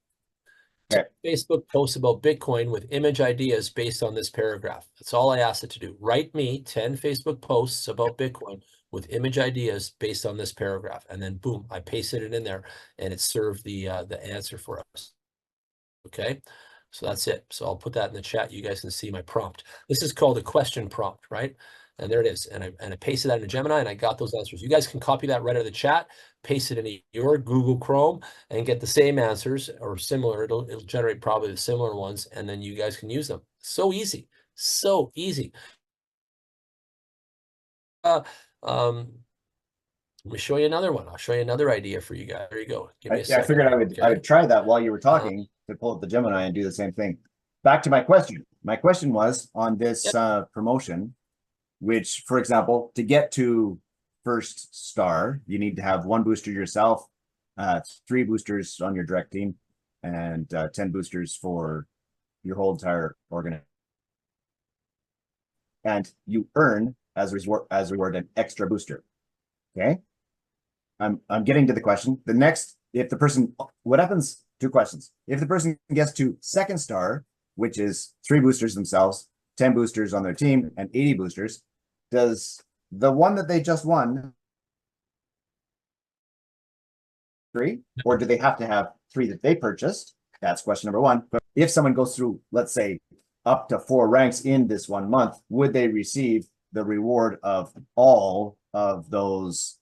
10 Facebook posts about Bitcoin with image ideas based on this paragraph. That's all I asked it to do. Write me 10 Facebook posts about Bitcoin with image ideas based on this paragraph. And then boom, I pasted it in there and it served the answer for us. Okay, so that's it. So I'll put that in the chat. You guys can see my prompt. This is called a question prompt, right? And there it is. And I pasted that into Gemini and I got those answers. You guys can copy that right out of the chat, paste it into your Google Chrome and get the same answers or similar. It'll generate probably the similar ones. And then you guys can use them. So easy. So easy. Let me show you another one. I'll show you another idea for you guys. There you go. Give me a second. I figured I would try that while you were talking to pull up the Gemini and do the same thing. Back to my question. My question was on this promotion, which, for example, to get to first star, you need to have 1 booster yourself, 3 boosters on your direct team, and 10 boosters for your whole entire organization. And you earn as a reward an extra booster. Okay. I'm getting to the question. The next, if the person, what happens? 2 questions. If the person gets to second star, which is 3 boosters themselves, 10 boosters on their team, and 80 boosters, does the one that they just won 3, or do they have to have 3 that they purchased? That's question number 1. But if someone goes through, let's say, up to 4 ranks in this 1 month, would they receive the reward of all of those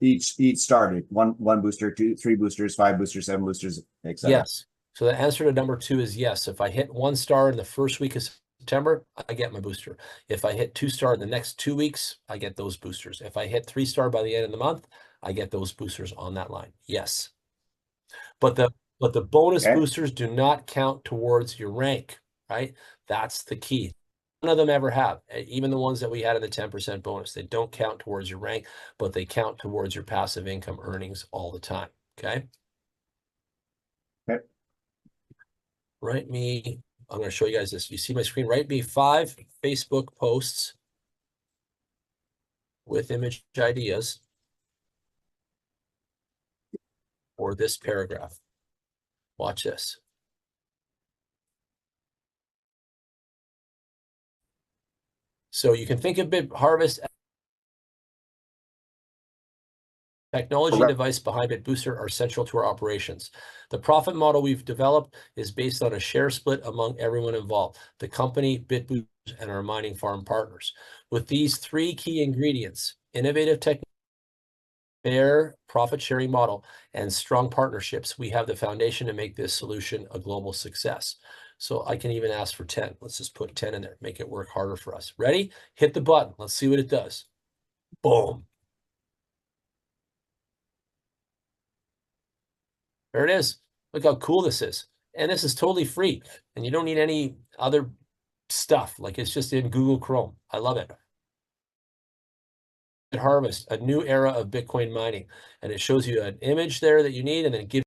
each started one booster, 2, 3 boosters, 5 boosters, 7 boosters, etc. Yes. So the answer to number 2 is yes. If I hit 1 star in the first week of September, I get my booster. If I hit 2 star in the next 2 weeks, I get those boosters. If I hit 3 star by the end of the month, I get those boosters on that line. Yes. But the bonus boosters do not count towards your rank, right? That's the key. of them ever have. Even the ones that we had in the 10% bonus, they don't count towards your rank, but they count towards your passive income earnings all the time. Okay. Okay. Write me, I'm going to show you guys this. You see my screen? Write me 5 Facebook posts with image ideas for this paragraph. Watch this. So you can think of BitHarvest technology and device behind Bitbooster are central to our operations. The profit model we've developed is based on a share split among everyone involved, the company, Bitbooster, and our mining farm partners. With these 3 key ingredients, innovative technology, fair profit-sharing model, and strong partnerships, we have the foundation to make this solution a global success. So I can even ask for 10. Let's just put 10 in there, make it work harder for us. Ready? Hit the button. Let's see what it does. Boom. There it is. Look how cool this is. And this is totally free. And you don't need any other stuff. Like, it's just in Google Chrome. I love it. Harvest, a new era of Bitcoin mining. And it shows you an image there that you need, and then it gives